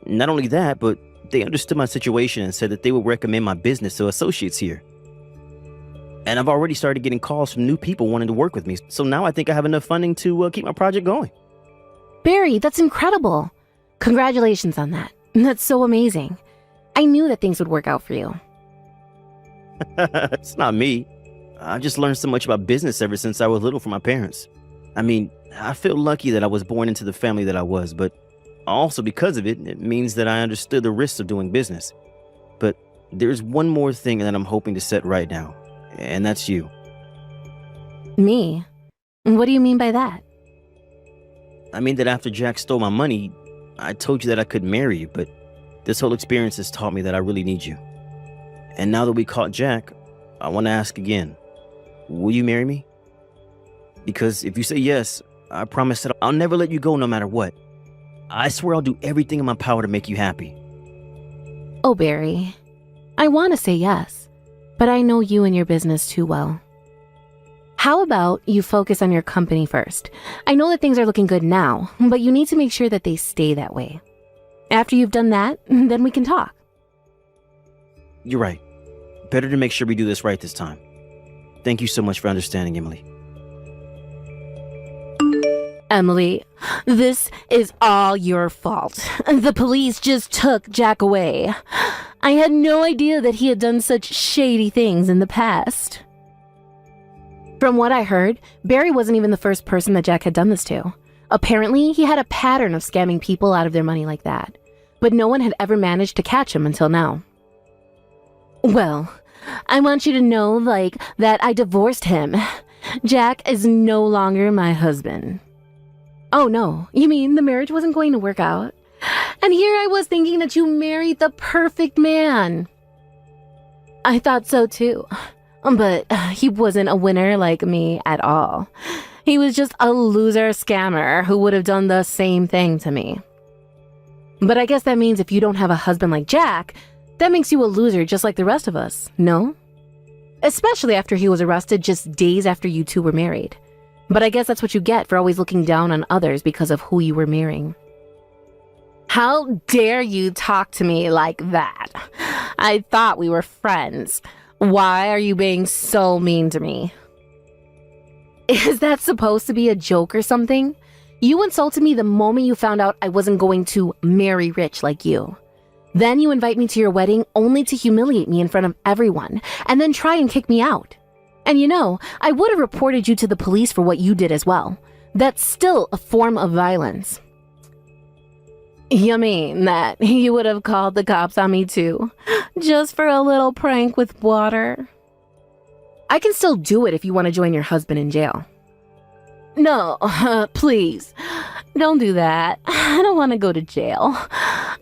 Not only that, but they understood my situation and said that they would recommend my business to associates here. And I've already started getting calls from new people wanting to work with me, so now I think I have enough funding to keep my project going. Barry, that's incredible. Congratulations on that. That's so amazing. I knew that things would work out for you. It's not me. I've just learned so much about business ever since I was little from my parents. I mean, I feel lucky that I was born into the family that I was, but also because of it, it means that I understood the risks of doing business. But there's one more thing that I'm hoping to set right now, and that's you. Me? What do you mean by that? I mean that after Jack stole my money, I told you that I could marry you, but this whole experience has taught me that I really need you. And now that we caught Jack, I want to ask again, will you marry me? Because if you say yes, I promise that I'll never let you go no matter what. I swear I'll do everything in my power to make you happy. Oh, Barry, I want to say yes, but I know you and your business too well. How about you focus on your company first? I know that things are looking good now, but you need to make sure that they stay that way. After you've done that, then we can talk. You're right. Better to make sure we do this right this time. Thank you so much for understanding, Emily. Emily, this is all your fault. The police just took Jack away. I had no idea that he had done such shady things in the past. From what I heard, Barry wasn't even the first person that Jack had done this to. Apparently, he had a pattern of scamming people out of their money like that. But no one had ever managed to catch him until now. Well, I want you to know, that I divorced him. Jack is no longer my husband. Oh no, you mean the marriage wasn't going to work out? And here I was thinking that you married the perfect man. I thought so too. But he wasn't a winner like me at all. He was just a loser scammer who would have done the same thing to me. But I guess that means if you don't have a husband like Jack, that makes you a loser just like the rest of us, no? Especially after he was arrested just days after you two were married. But I guess that's what you get for always looking down on others because of who you were marrying. How dare you talk to me like that? I thought we were friends. Why are you being so mean to me? Is that supposed to be a joke or something? You insulted me the moment you found out I wasn't going to marry rich like you. Then you invite me to your wedding only to humiliate me in front of everyone and then try and kick me out. And I would have reported you to the police for what you did as well. That's still a form of violence. You mean that you would have called the cops on me too, just for a little prank with water? I can still do it if you want to join your husband in jail. No, please, don't do that. I don't want to go to jail.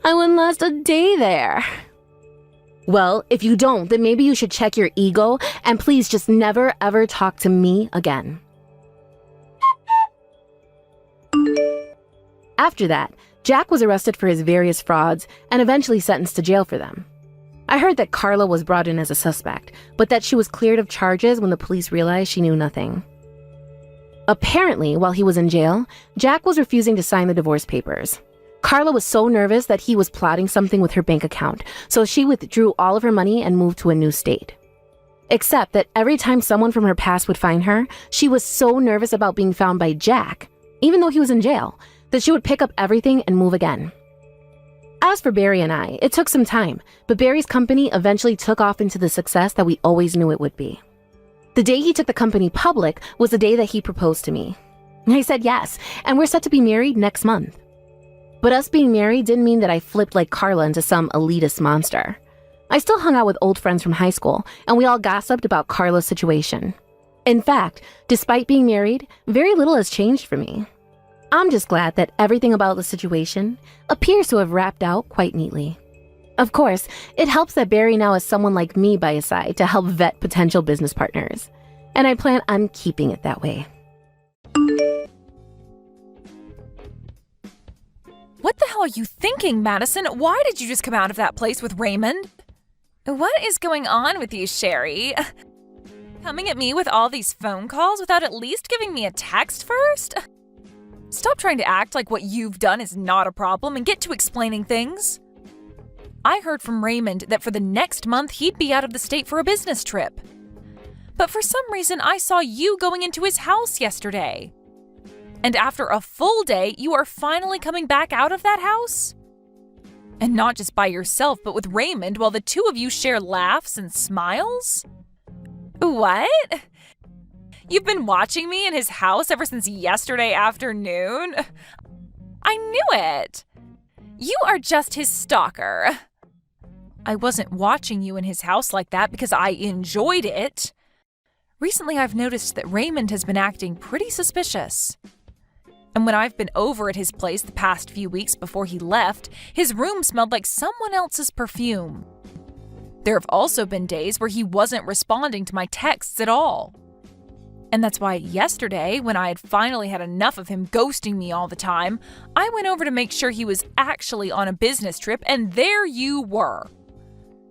I wouldn't last a day there. Well, if you don't, then maybe you should check your ego and please just never ever talk to me again. After that, Jack was arrested for his various frauds and eventually sentenced to jail for them. I heard that Carla was brought in as a suspect, but that she was cleared of charges when the police realized she knew nothing. Apparently, while he was in jail, Jack was refusing to sign the divorce papers. Carla was so nervous that he was plotting something with her bank account, so she withdrew all of her money and moved to a new state. Except that every time someone from her past would find her, she was so nervous about being found by Jack, even though he was in jail, that she would pick up everything and move again. As for Barry and I, it took some time, but Barry's company eventually took off into the success that we always knew it would be. The day he took the company public was the day that he proposed to me. I said yes, and we're set to be married next month. But us being married didn't mean that I flipped like Carla into some elitist monster. I still hung out with old friends from high school, and we all gossiped about Carla's situation. In fact, despite being married, very little has changed for me. I'm just glad that everything about the situation appears to have wrapped out quite neatly. Of course, it helps that Barry now has someone like me by his side to help vet potential business partners, and I plan on keeping it that way. are you thinking, Madison? Why did you just come out of that place with Raymond? What is going on with you, Sherry? Coming at me with all these phone calls without at least giving me a text first? Stop trying to act like what you've done is not a problem and get to explaining things. I heard from Raymond that for the next month he'd be out of the state for a business trip. But for some reason I saw you going into his house yesterday. And after a full day, you are finally coming back out of that house? And not just by yourself, but with Raymond while the two of you share laughs and smiles? What? You've been watching me in his house ever since yesterday afternoon? I knew it! You are just his stalker. I wasn't watching you in his house like that because I enjoyed it. Recently, I've noticed that Raymond has been acting pretty suspicious. And when I've been over at his place the past few weeks before he left, his room smelled like someone else's perfume. There have also been days where he wasn't responding to my texts at all. And that's why yesterday, when I had finally had enough of him ghosting me all the time, I went over to make sure he was actually on a business trip, and there you were.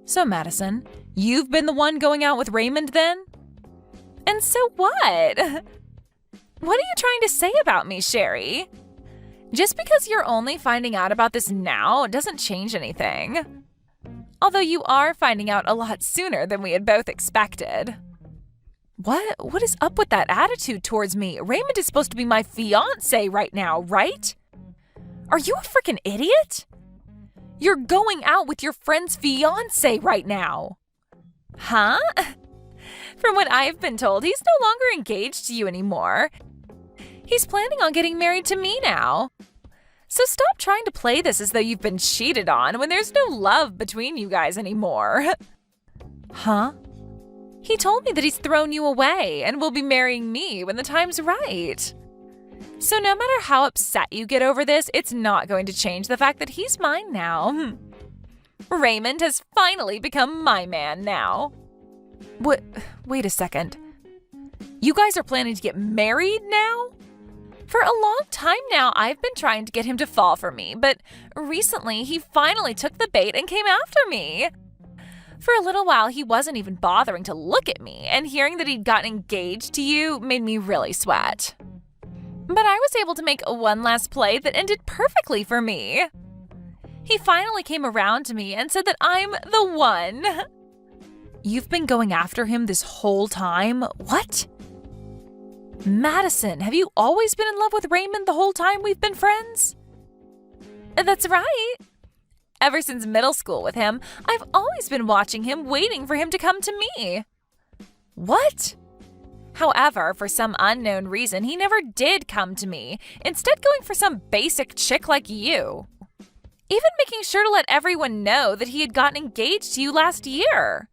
So, Madison, you've been the one going out with Raymond then? And so what? What are you trying to say about me, Sherry? Just because you're only finding out about this now doesn't change anything. Although you are finding out a lot sooner than we had both expected. What is up with that attitude towards me? Raymond is supposed to be my fiancé right now, right? Are you a freaking idiot? You're going out with your friend's fiancé right now. Huh? From what I've been told, he's no longer engaged to you anymore. He's planning on getting married to me now. So stop trying to play this as though you've been cheated on when there's no love between you guys anymore. Huh? He told me that he's thrown you away and will be marrying me when the time's right. So no matter how upset you get over this, it's not going to change the fact that he's mine now. Raymond has finally become my man now. Wait a second. You guys are planning to get married now? For a long time now, I've been trying to get him to fall for me, but recently he finally took the bait and came after me. For a little while, he wasn't even bothering to look at me, and hearing that he'd gotten engaged to you made me really sweat. But I was able to make one last play that ended perfectly for me. He finally came around to me and said that I'm the one. You've been going after him this whole time? What? Madison, have you always been in love with Raymond the whole time we've been friends? That's right. Ever since middle school with him, I've always been watching him, waiting for him to come to me. What? However, for some unknown reason, he never did come to me, instead going for some basic chick like you. Even making sure to let everyone know that he had gotten engaged to you last year.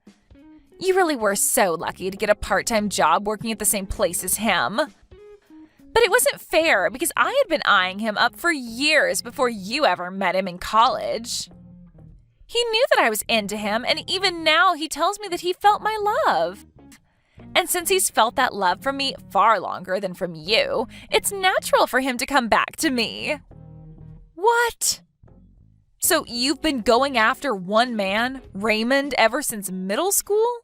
You really were so lucky to get a part-time job working at the same place as him. But it wasn't fair because I had been eyeing him up for years before you ever met him in college. He knew that I was into him, and even now he tells me that he felt my love. And since he's felt that love from me far longer than from you, it's natural for him to come back to me. What? So you've been going after one man, Raymond, ever since middle school?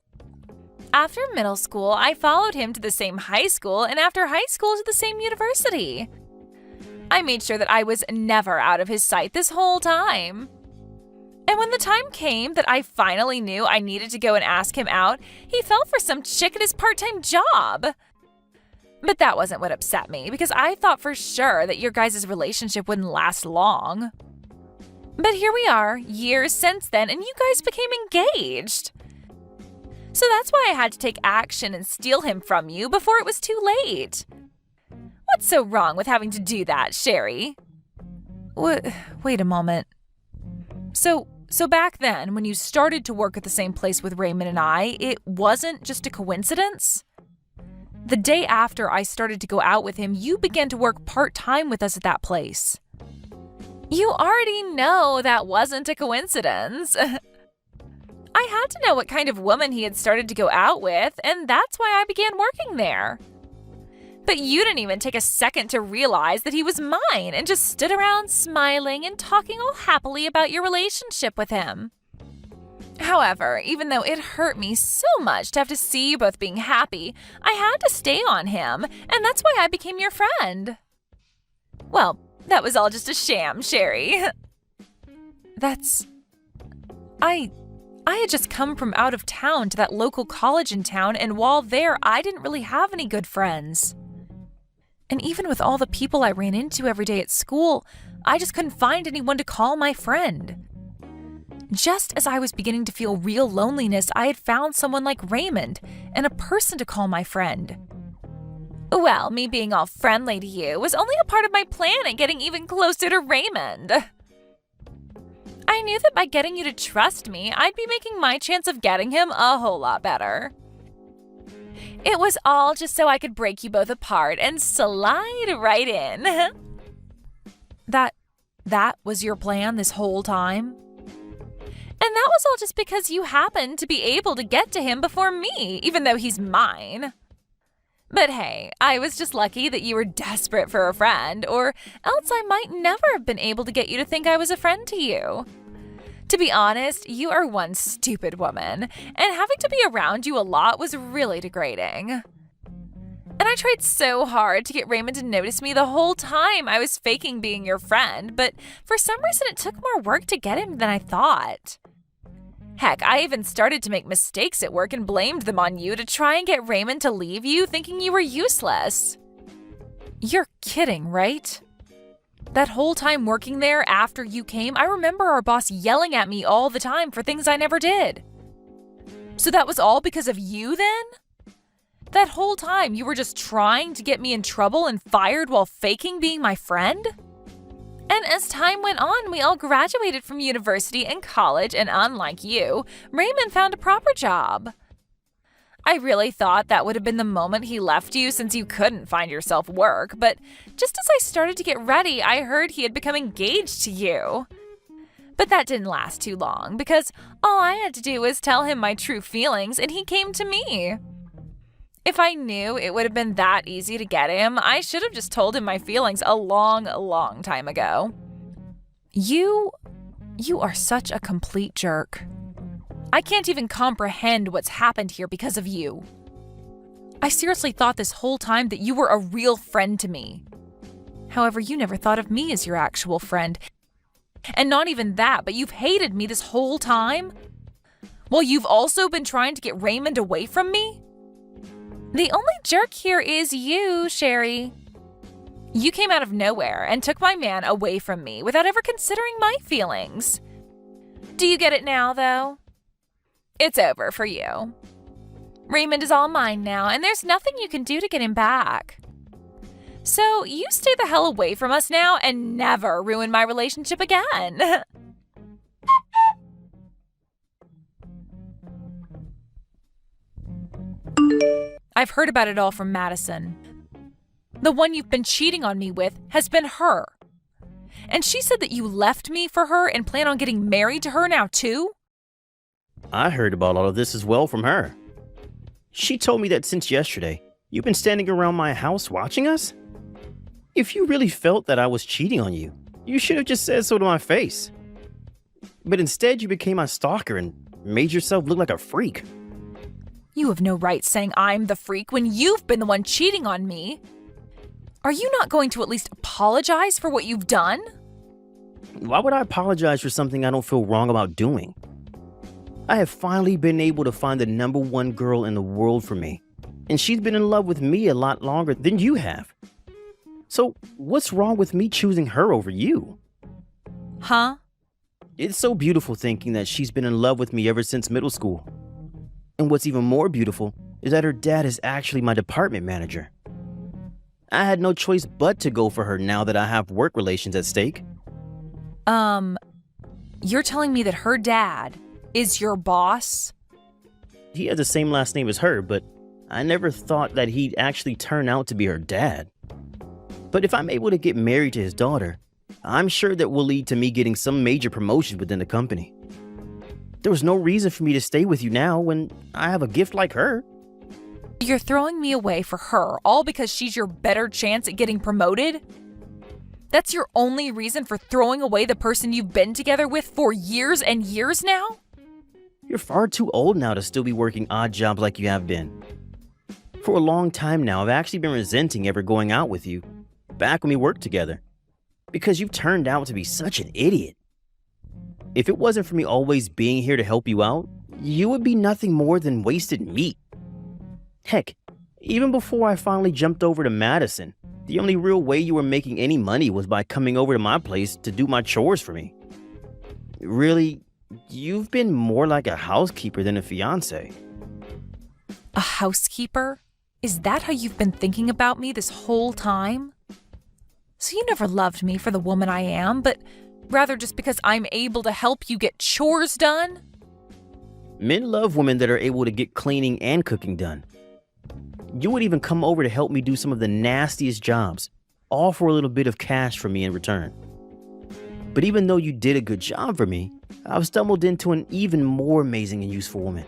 After middle school, I followed him to the same high school, and after high school to the same university. I made sure that I was never out of his sight this whole time. And when the time came that I finally knew I needed to go and ask him out, he fell for some chick at his part-time job. But that wasn't what upset me, because I thought for sure that your guys' relationship wouldn't last long. But here we are, years since then, and you guys became engaged. So that's why I had to take action and steal him from you before it was too late. What's so wrong with having to do that, Sherry? Wait a moment. So back then, when you started to work at the same place with Raymond and I, it wasn't just a coincidence? The day after I started to go out with him, you began to work part-time with us at that place. You already know that wasn't a coincidence. I had to know what kind of woman he had started to go out with, and that's why I began working there. But you didn't even take a second to realize that he was mine and just stood around smiling and talking all happily about your relationship with him. However, even though it hurt me so much to have to see you both being happy, I had to stay on him, and that's why I became your friend. Well, that was all just a sham, Sherry. I had just come from out of town to that local college in town, and while there, I didn't really have any good friends. And even with all the people I ran into every day at school, I just couldn't find anyone to call my friend. Just as I was beginning to feel real loneliness, I had found someone like Raymond and a person to call my friend. Well, me being all friendly to you was only a part of my plan in getting even closer to Raymond. I knew that by getting you to trust me, I'd be making my chance of getting him a whole lot better. It was all just so I could break you both apart and slide right in. That was your plan this whole time? And that was all just because you happened to be able to get to him before me, even though he's mine. But hey, I was just lucky that you were desperate for a friend, or else I might never have been able to get you to think I was a friend to you. To be honest, you are one stupid woman, and having to be around you a lot was really degrading. And I tried so hard to get Raymond to notice me the whole time I was faking being your friend, but for some reason it took more work to get him than I thought. Heck, I even started to make mistakes at work and blamed them on you to try and get Raymond to leave you, thinking you were useless. You're kidding, right? That whole time working there after you came, I remember our boss yelling at me all the time for things I never did. So that was all because of you then? That whole time you were just trying to get me in trouble and fired while faking being my friend? And as time went on, we all graduated from university and college, and unlike you, Raymond found a proper job. I really thought that would have been the moment he left you since you couldn't find yourself work, but just as I started to get ready, I heard he had become engaged to you. But that didn't last too long, because all I had to do was tell him my true feelings, and he came to me. If I knew it would have been that easy to get him, I should have just told him my feelings a long time ago. You are such a complete jerk. I can't even comprehend what's happened here because of you. I seriously thought this whole time that you were a real friend to me. However, you never thought of me as your actual friend. And not even that, but you've hated me this whole time? Well, you've also been trying to get Raymond away from me? The only jerk here is you, Sherry. You came out of nowhere and took my man away from me without ever considering my feelings. Do you get it now, though? It's over for you. Raymond is all mine now, and there's nothing you can do to get him back. So you stay the hell away from us now and never ruin my relationship again. I've heard about it all from Madison. The one you've been cheating on me with has been her. And she said that you left me for her and plan on getting married to her now too? I heard about all of this as well from her. She told me that since yesterday, you've been standing around my house watching us? If you really felt that I was cheating on you, you should have just said so to my face. But instead, you became my stalker and made yourself look like a freak. You have no right saying I'm the freak when you've been the one cheating on me. Are you not going to at least apologize for what you've done? Why would I apologize for something I don't feel wrong about doing? I have finally been able to find the number one girl in the world for me, and she's been in love with me a lot longer than you have. So what's wrong with me choosing her over you? Huh? It's so beautiful thinking that she's been in love with me ever since middle school. And what's even more beautiful is that her dad is actually my department manager. I had no choice but to go for her now that I have work relations at stake. You're telling me that her dad is your boss? He has the same last name as her, but I never thought that he'd actually turn out to be her dad. But if I'm able to get married to his daughter, I'm sure that will lead to me getting some major promotion within the company. There was no reason for me to stay with you now when I have a gift like her. You're throwing me away for her, all because she's your better chance at getting promoted? That's your only reason for throwing away the person you've been together with for years and years now? You're far too old now to still be working odd jobs like you have been. For a long time now, I've actually been resenting ever going out with you, back when we worked together, because you've turned out to be such an idiot. If it wasn't for me always being here to help you out, you would be nothing more than wasted meat. Heck, even before I finally jumped over to Madison, the only real way you were making any money was by coming over to my place to do my chores for me. Really, you've been more like a housekeeper than a fiance. A housekeeper? Is that how you've been thinking about me this whole time? So you never loved me for the woman I am, but rather just because I'm able to help you get chores done? Men love women that are able to get cleaning and cooking done. You would even come over to help me do some of the nastiest jobs, all for a little bit of cash from me in return. But even though you did a good job for me, I've stumbled into an even more amazing and useful woman.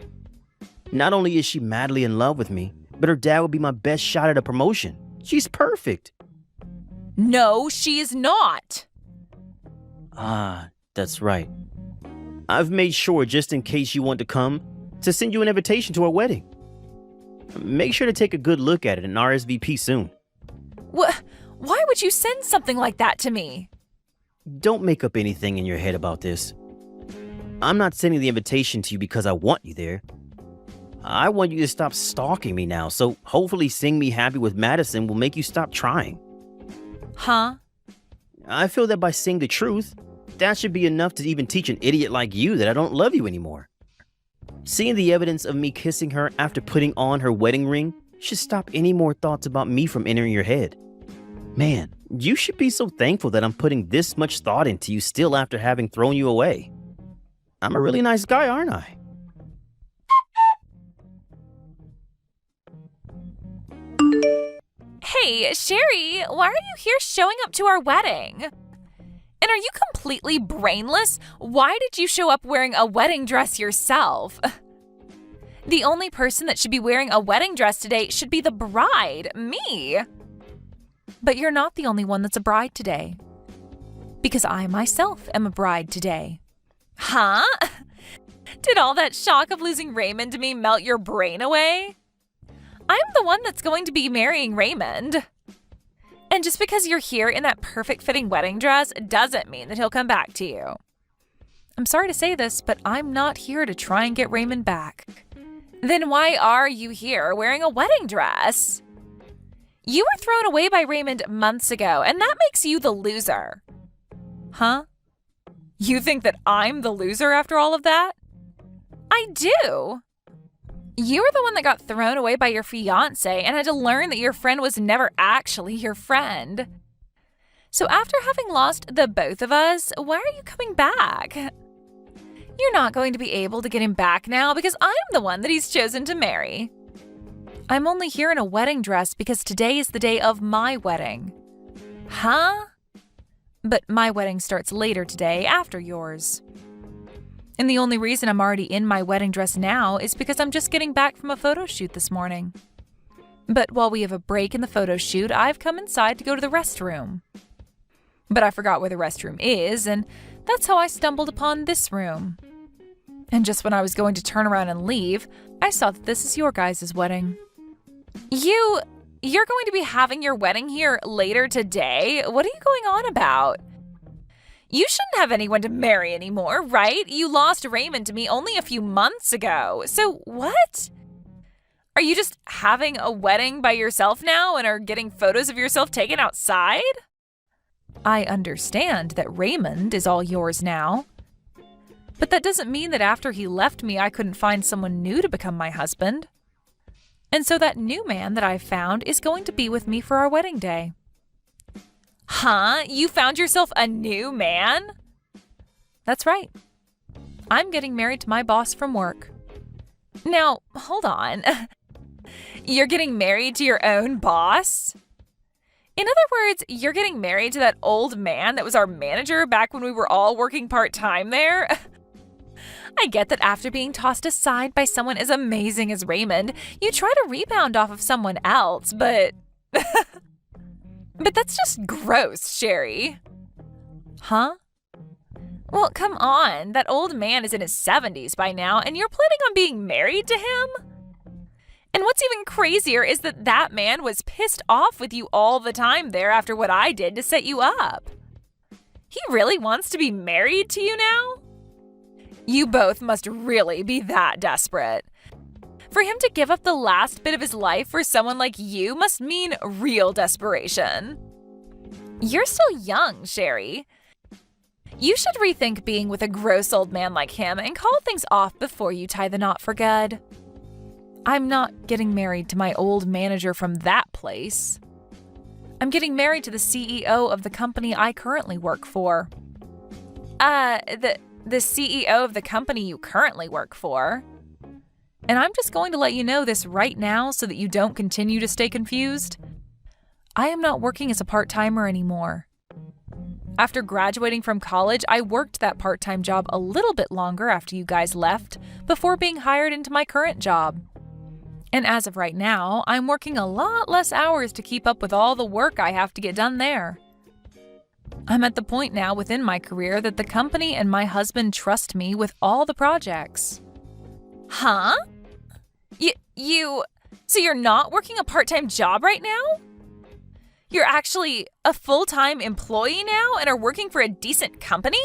Not only is she madly in love with me, but her dad would be my best shot at a promotion. She's perfect. No, she is not. Ah, that's right. I've made sure, just in case you want to come, to send you an invitation to our wedding. Make sure to take a good look at it and RSVP soon. Why would you send something like that to me? Don't make up anything in your head about this. I'm not sending the invitation to you because I want you there. I want you to stop stalking me now, so hopefully seeing me happy with Madison will make you stop trying. Huh? I feel that by saying the truth, that should be enough to even teach an idiot like you that I don't love you anymore. Seeing the evidence of me kissing her after putting on her wedding ring should stop any more thoughts about me from entering your head. Man, you should be so thankful that I'm putting this much thought into you still after having thrown you away. I'm a really nice guy, aren't I? Hey, Sherry, why are you here showing up to our wedding? And are you completely brainless? Why did you show up wearing a wedding dress yourself? The only person that should be wearing a wedding dress today should be the bride, me. But you're not the only one that's a bride today. Because I myself am a bride today. Huh? Did all that shock of losing Raymond to me melt your brain away? I'm the one that's going to be marrying Raymond. And just because you're here in that perfect fitting wedding dress doesn't mean that he'll come back to you. I'm sorry to say this, but I'm not here to try and get Raymond back. Then why are you here wearing a wedding dress? You were thrown away by Raymond months ago, and that makes you the loser. Huh? You think that I'm the loser after all of that? I do. You were the one that got thrown away by your fiancé and had to learn that your friend was never actually your friend. So after having lost the both of us, why are you coming back? You're not going to be able to get him back now because I'm the one that he's chosen to marry. I'm only here in a wedding dress because today is the day of my wedding. Huh? But my wedding starts later today after yours. And the only reason I'm already in my wedding dress now is because I'm just getting back from a photo shoot this morning. But while we have a break in the photo shoot, I've come inside to go to the restroom. But I forgot where the restroom is, and that's how I stumbled upon this room. And just when I was going to turn around and leave, I saw that this is your guys' wedding. You're going to be having your wedding here later today? What are you going on about? You shouldn't have anyone to marry anymore, right? You lost Raymond to me only a few months ago. So what? Are you just having a wedding by yourself now and are getting photos of yourself taken outside? I understand that Raymond is all yours now. But that doesn't mean that after he left me, I couldn't find someone new to become my husband. And so that new man that I found is going to be with me for our wedding day. Huh? You found yourself a new man? That's right. I'm getting married to my boss from work. Now, hold on. You're getting married to your own boss? In other words, you're getting married to that old man that was our manager back when we were all working part-time there? I get that after being tossed aside by someone as amazing as Raymond, you try to rebound off of someone else, but... But that's just gross, Sherry. Huh? Well, come on. That old man is in his 70s by now, and you're planning on being married to him? And what's even crazier is that that man was pissed off with you all the time there after what I did to set you up. He really wants to be married to you now? You both must really be that desperate. For him to give up the last bit of his life for someone like you must mean real desperation. You're still young, Sherry. You should rethink being with a gross old man like him and call things off before you tie the knot for good. I'm not getting married to my old manager from that place. I'm getting married to the CEO of the company I currently work for. The CEO of the company you currently work for. And I'm just going to let you know this right now so that you don't continue to stay confused. I am not working as a part-timer anymore. After graduating from college, I worked that part-time job a little bit longer after you guys left before being hired into my current job. And as of right now, I'm working a lot less hours to keep up with all the work I have to get done there. I'm at the point now within my career that the company and my husband trust me with all the projects. Huh? So you're not working a part-time job right now? You're actually a full-time employee now and are working for a decent company?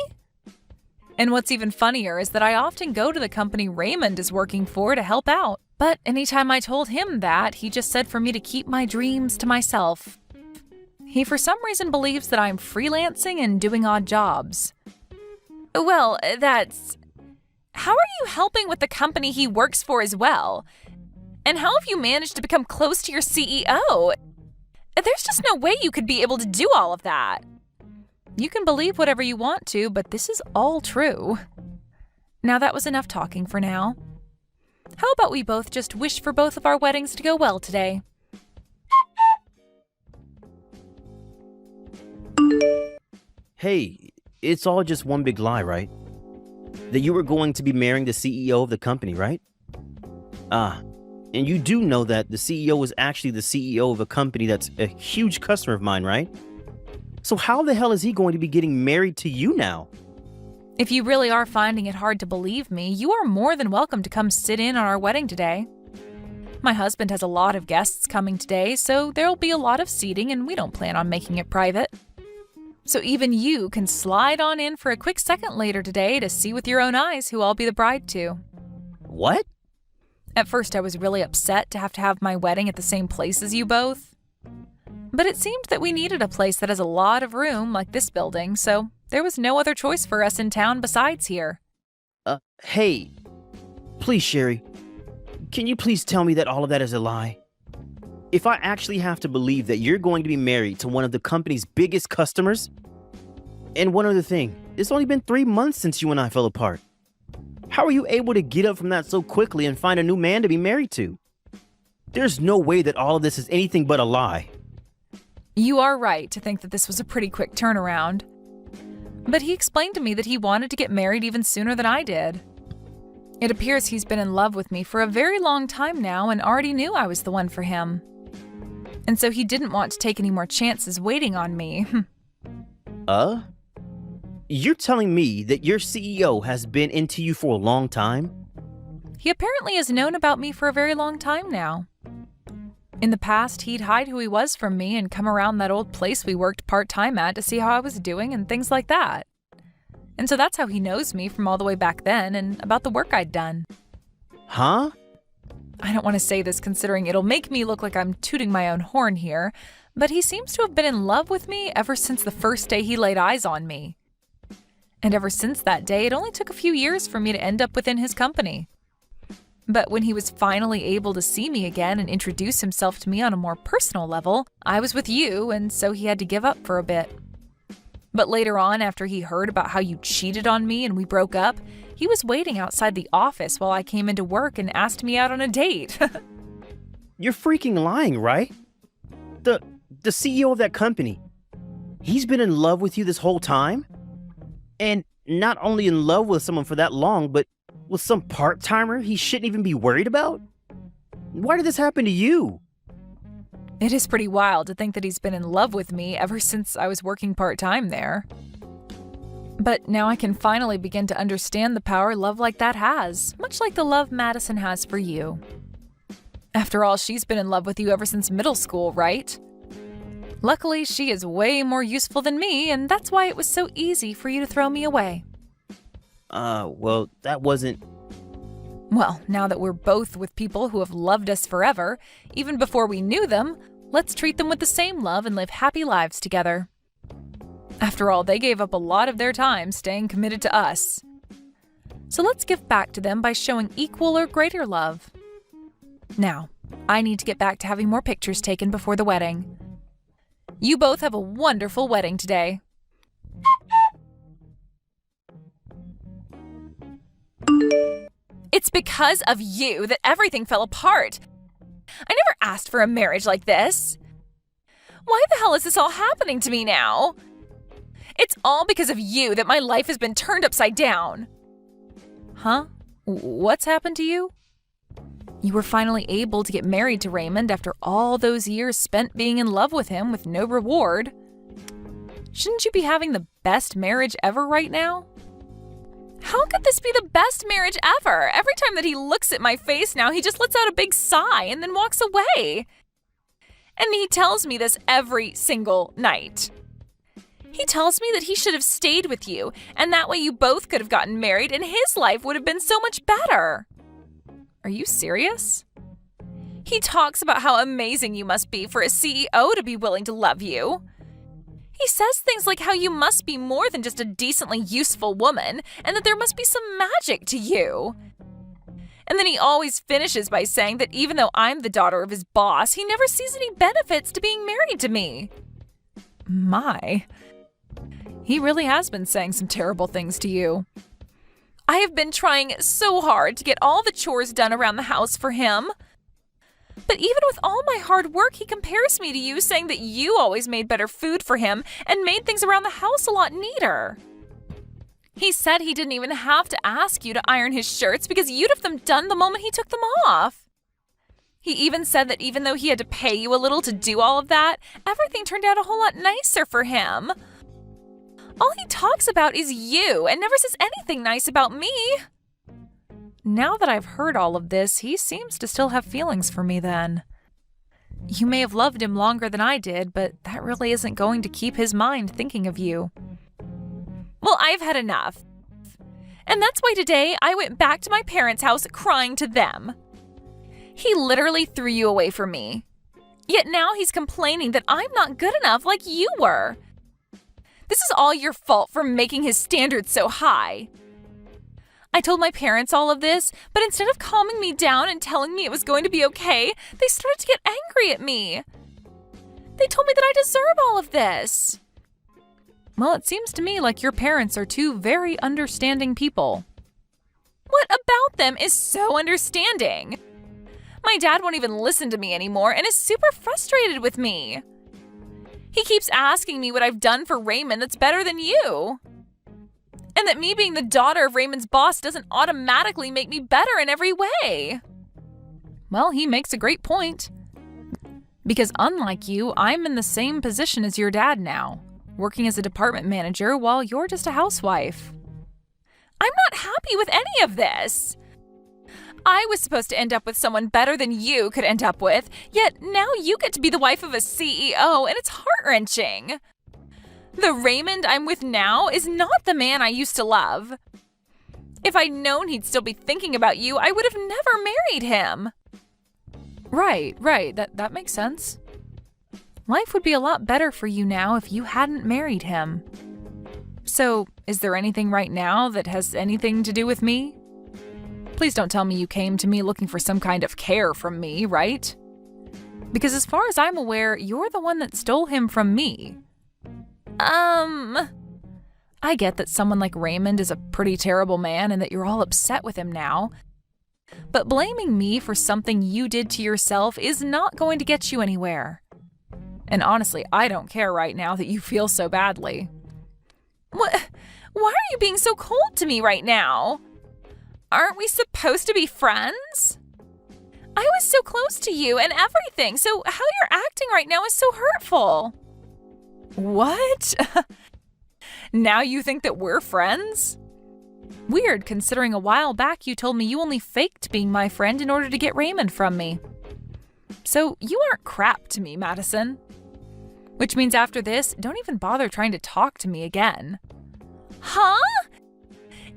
And what's even funnier is that I often go to the company Raymond is working for to help out. But anytime I told him that, he just said for me to keep my dreams to myself. He for some reason believes that I'm freelancing and doing odd jobs. Well, how are you helping with the company he works for as well? And how have you managed to become close to your CEO? There's just no way you could be able to do all of that. You can believe whatever you want to, but this is all true. Now that was enough talking for now. How about we both just wish for both of our weddings to go well today? Hey, it's all just one big lie, right? That you were going to be marrying the CEO of the company, right? And you do know that the CEO is actually the CEO of a company that's a huge customer of mine, right? So how the hell is he going to be getting married to you now? If you really are finding it hard to believe me, you are more than welcome to come sit in on our wedding today. My husband has a lot of guests coming today, so there'll be a lot of seating and we don't plan on making it private. So even you can slide on in for a quick second later today to see with your own eyes who I'll be the bride to. What? At first I was really upset to have my wedding at the same place as you both. But it seemed that we needed a place that has a lot of room like this building, so there was no other choice for us in town besides here. Hey, please, Sherry, can you please tell me that all of that is a lie? If I actually have to believe that you're going to be married to one of the company's biggest customers, and one other thing, it's only been 3 months since you and I fell apart. How are you able to get up from that so quickly and find a new man to be married to? There's no way that all of this is anything but a lie. You are right to think that this was a pretty quick turnaround. But he explained to me that he wanted to get married even sooner than I did. It appears he's been in love with me for a very long time now and already knew I was the one for him. And so he didn't want to take any more chances waiting on me. You're telling me that your CEO has been into you for a long time? He apparently has known about me for a very long time now. In the past, he'd hide who he was from me and come around that old place we worked part-time at to see how I was doing and things like that. And so that's how he knows me from all the way back then and about the work I'd done. Huh? I don't want to say this considering it'll make me look like I'm tooting my own horn here, but he seems to have been in love with me ever since the first day he laid eyes on me. And ever since that day, it only took a few years for me to end up within his company. But when he was finally able to see me again and introduce himself to me on a more personal level, I was with you, and so he had to give up for a bit. But later on, after he heard about how you cheated on me and we broke up, he was waiting outside the office while I came into work and asked me out on a date. You're freaking lying, right? The CEO of that company, he's been in love with you this whole time? And not only in love with someone for that long, but with some part-timer he shouldn't even be worried about? Why did this happen to you? It is pretty wild to think that he's been in love with me ever since I was working part-time there. But now I can finally begin to understand the power love like that has, much like the love Madison has for you. After all, she's been in love with you ever since middle school, right? Luckily, she is way more useful than me, and that's why it was so easy for you to throw me away. Well, that wasn't... Well, now that we're both with people who have loved us forever, even before we knew them, let's treat them with the same love and live happy lives together. After all, they gave up a lot of their time staying committed to us. So let's give back to them by showing equal or greater love. Now, I need to get back to having more pictures taken before the wedding. You both have a wonderful wedding today. It's because of you that everything fell apart. I never asked for a marriage like this. Why the hell is this all happening to me now? It's all because of you that my life has been turned upside down. Huh? What's happened to you? You were finally able to get married to Raymond after all those years spent being in love with him with no reward. Shouldn't you be having the best marriage ever right now? How could this be the best marriage ever? Every time that he looks at my face now, he just lets out a big sigh and then walks away. And he tells me this every single night. He tells me that he should have stayed with you, and that way you both could have gotten married and his life would have been so much better. Are you serious? He talks about how amazing you must be for a CEO to be willing to love you. He says things like how you must be more than just a decently useful woman, and that there must be some magic to you. And then he always finishes by saying that even though I'm the daughter of his boss, he never sees any benefits to being married to me. My. He really has been saying some terrible things to you. I have been trying so hard to get all the chores done around the house for him. But even with all my hard work, he compares me to you, saying that you always made better food for him and made things around the house a lot neater. He said he didn't even have to ask you to iron his shirts because you'd have them done the moment he took them off. He even said that even though he had to pay you a little to do all of that, everything turned out a whole lot nicer for him. All he talks about is you and never says anything nice about me. Now that I've heard all of this, he seems to still have feelings for me then. You may have loved him longer than I did, but that really isn't going to keep his mind thinking of you. Well, I've had enough. And that's why today I went back to my parents' house crying to them. He literally threw you away from me. Yet now he's complaining that I'm not good enough like you were. This is all your fault for making his standards so high. I told my parents all of this, but instead of calming me down and telling me it was going to be okay, they started to get angry at me. They told me that I deserve all of this. Well, it seems to me like your parents are two very understanding people. What about them is so understanding? My dad won't even listen to me anymore and is super frustrated with me. He keeps asking me what I've done for Raymond that's better than you. And that me being the daughter of Raymond's boss doesn't automatically make me better in every way. Well, he makes a great point. Because unlike you, I'm in the same position as your dad now, working as a department manager while you're just a housewife. I'm not happy with any of this. I was supposed to end up with someone better than you could end up with, yet now you get to be the wife of a CEO, and it's heart-wrenching. The Raymond I'm with now is not the man I used to love. If I'd known he'd still be thinking about you, I would have never married him. Right. That makes sense. Life would be a lot better for you now if you hadn't married him. So, is there anything right now that has anything to do with me? Please don't tell me you came to me looking for some kind of care from me, right? Because as far as I'm aware, you're the one that stole him from me. I get that someone like Raymond is a pretty terrible man and that you're all upset with him now. But blaming me for something you did to yourself is not going to get you anywhere. And honestly, I don't care right now that you feel so badly. What? Why are you being so cold to me right now? Aren't we supposed to be friends? I was so close to you and everything, so how you're acting right now is so hurtful. What? Now you think that we're friends? Weird, considering a while back you told me you only faked being my friend in order to get Raymond from me. So you aren't crap to me, Madison. Which means after this, don't even bother trying to talk to me again. Huh?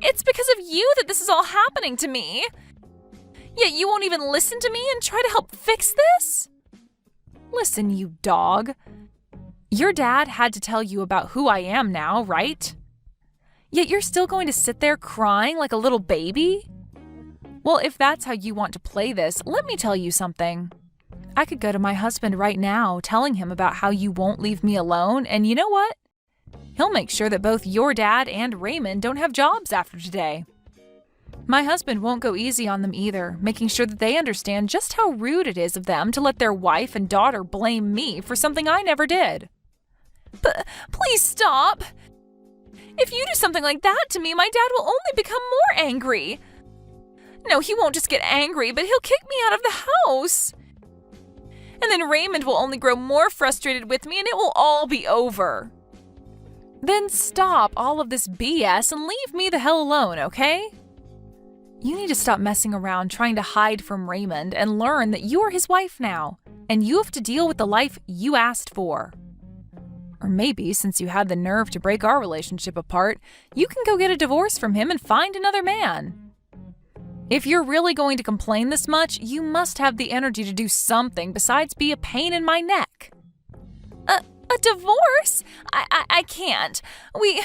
It's because of you that this is all happening to me. Yet you won't even listen to me and try to help fix this? Listen, you dog. Your dad had to tell you about who I am now, right? Yet you're still going to sit there crying like a little baby? Well, if that's how you want to play this, let me tell you something. I could go to my husband right now, telling him about how you won't leave me alone, and you know what? He'll make sure that both your dad and Raymond don't have jobs after today. My husband won't go easy on them either, making sure that they understand just how rude it is of them to let their wife and daughter blame me for something I never did. But please stop! If you do something like that to me, my dad will only become more angry. No, he won't just get angry, but he'll kick me out of the house. And then Raymond will only grow more frustrated with me and it will all be over. Then stop all of this BS and leave me the hell alone, okay? You need to stop messing around trying to hide from Raymond and learn that you are his wife now, and you have to deal with the life you asked for. Or maybe, since you had the nerve to break our relationship apart, you can go get a divorce from him and find another man. If you're really going to complain this much, you must have the energy to do something besides be a pain in my neck. A divorce? I can't. We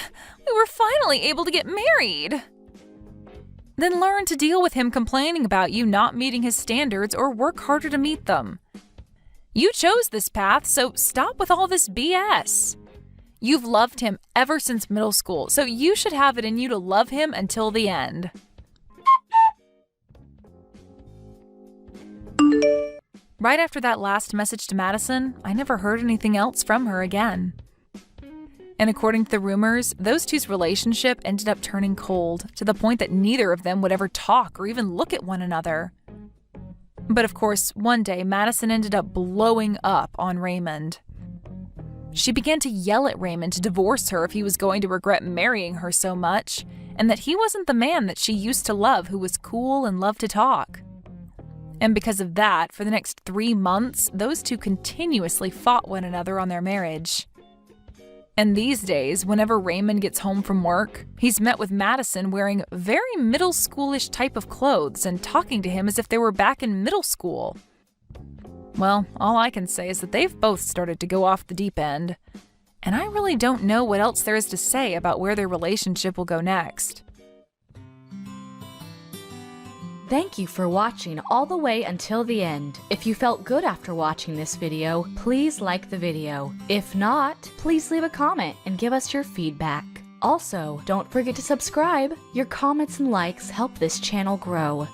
were finally able to get married. Then learn to deal with him complaining about you not meeting his standards or work harder to meet them. You chose this path, so stop with all this BS. You've loved him ever since middle school, so you should have it in you to love him until the end. Right after that last message to Madison, I never heard anything else from her again. And according to the rumors, those two's relationship ended up turning cold to the point that neither of them would ever talk or even look at one another. But of course, one day Madison ended up blowing up on Raymond. She began to yell at Raymond to divorce her if he was going to regret marrying her so much, and that he wasn't the man that she used to love who was cool and loved to talk. And because of that, for the next 3 months, those two continuously fought one another on their marriage. And these days, whenever Raymond gets home from work, he's met with Madison wearing very middle schoolish type of clothes and talking to him as if they were back in middle school. Well, all I can say is that they've both started to go off the deep end. And I really don't know what else there is to say about where their relationship will go next. Thank you for watching all the way until the end. If you felt good after watching this video, please like the video. If not, please leave a comment and give us your feedback. Also, don't forget to subscribe. Your comments and likes help this channel grow.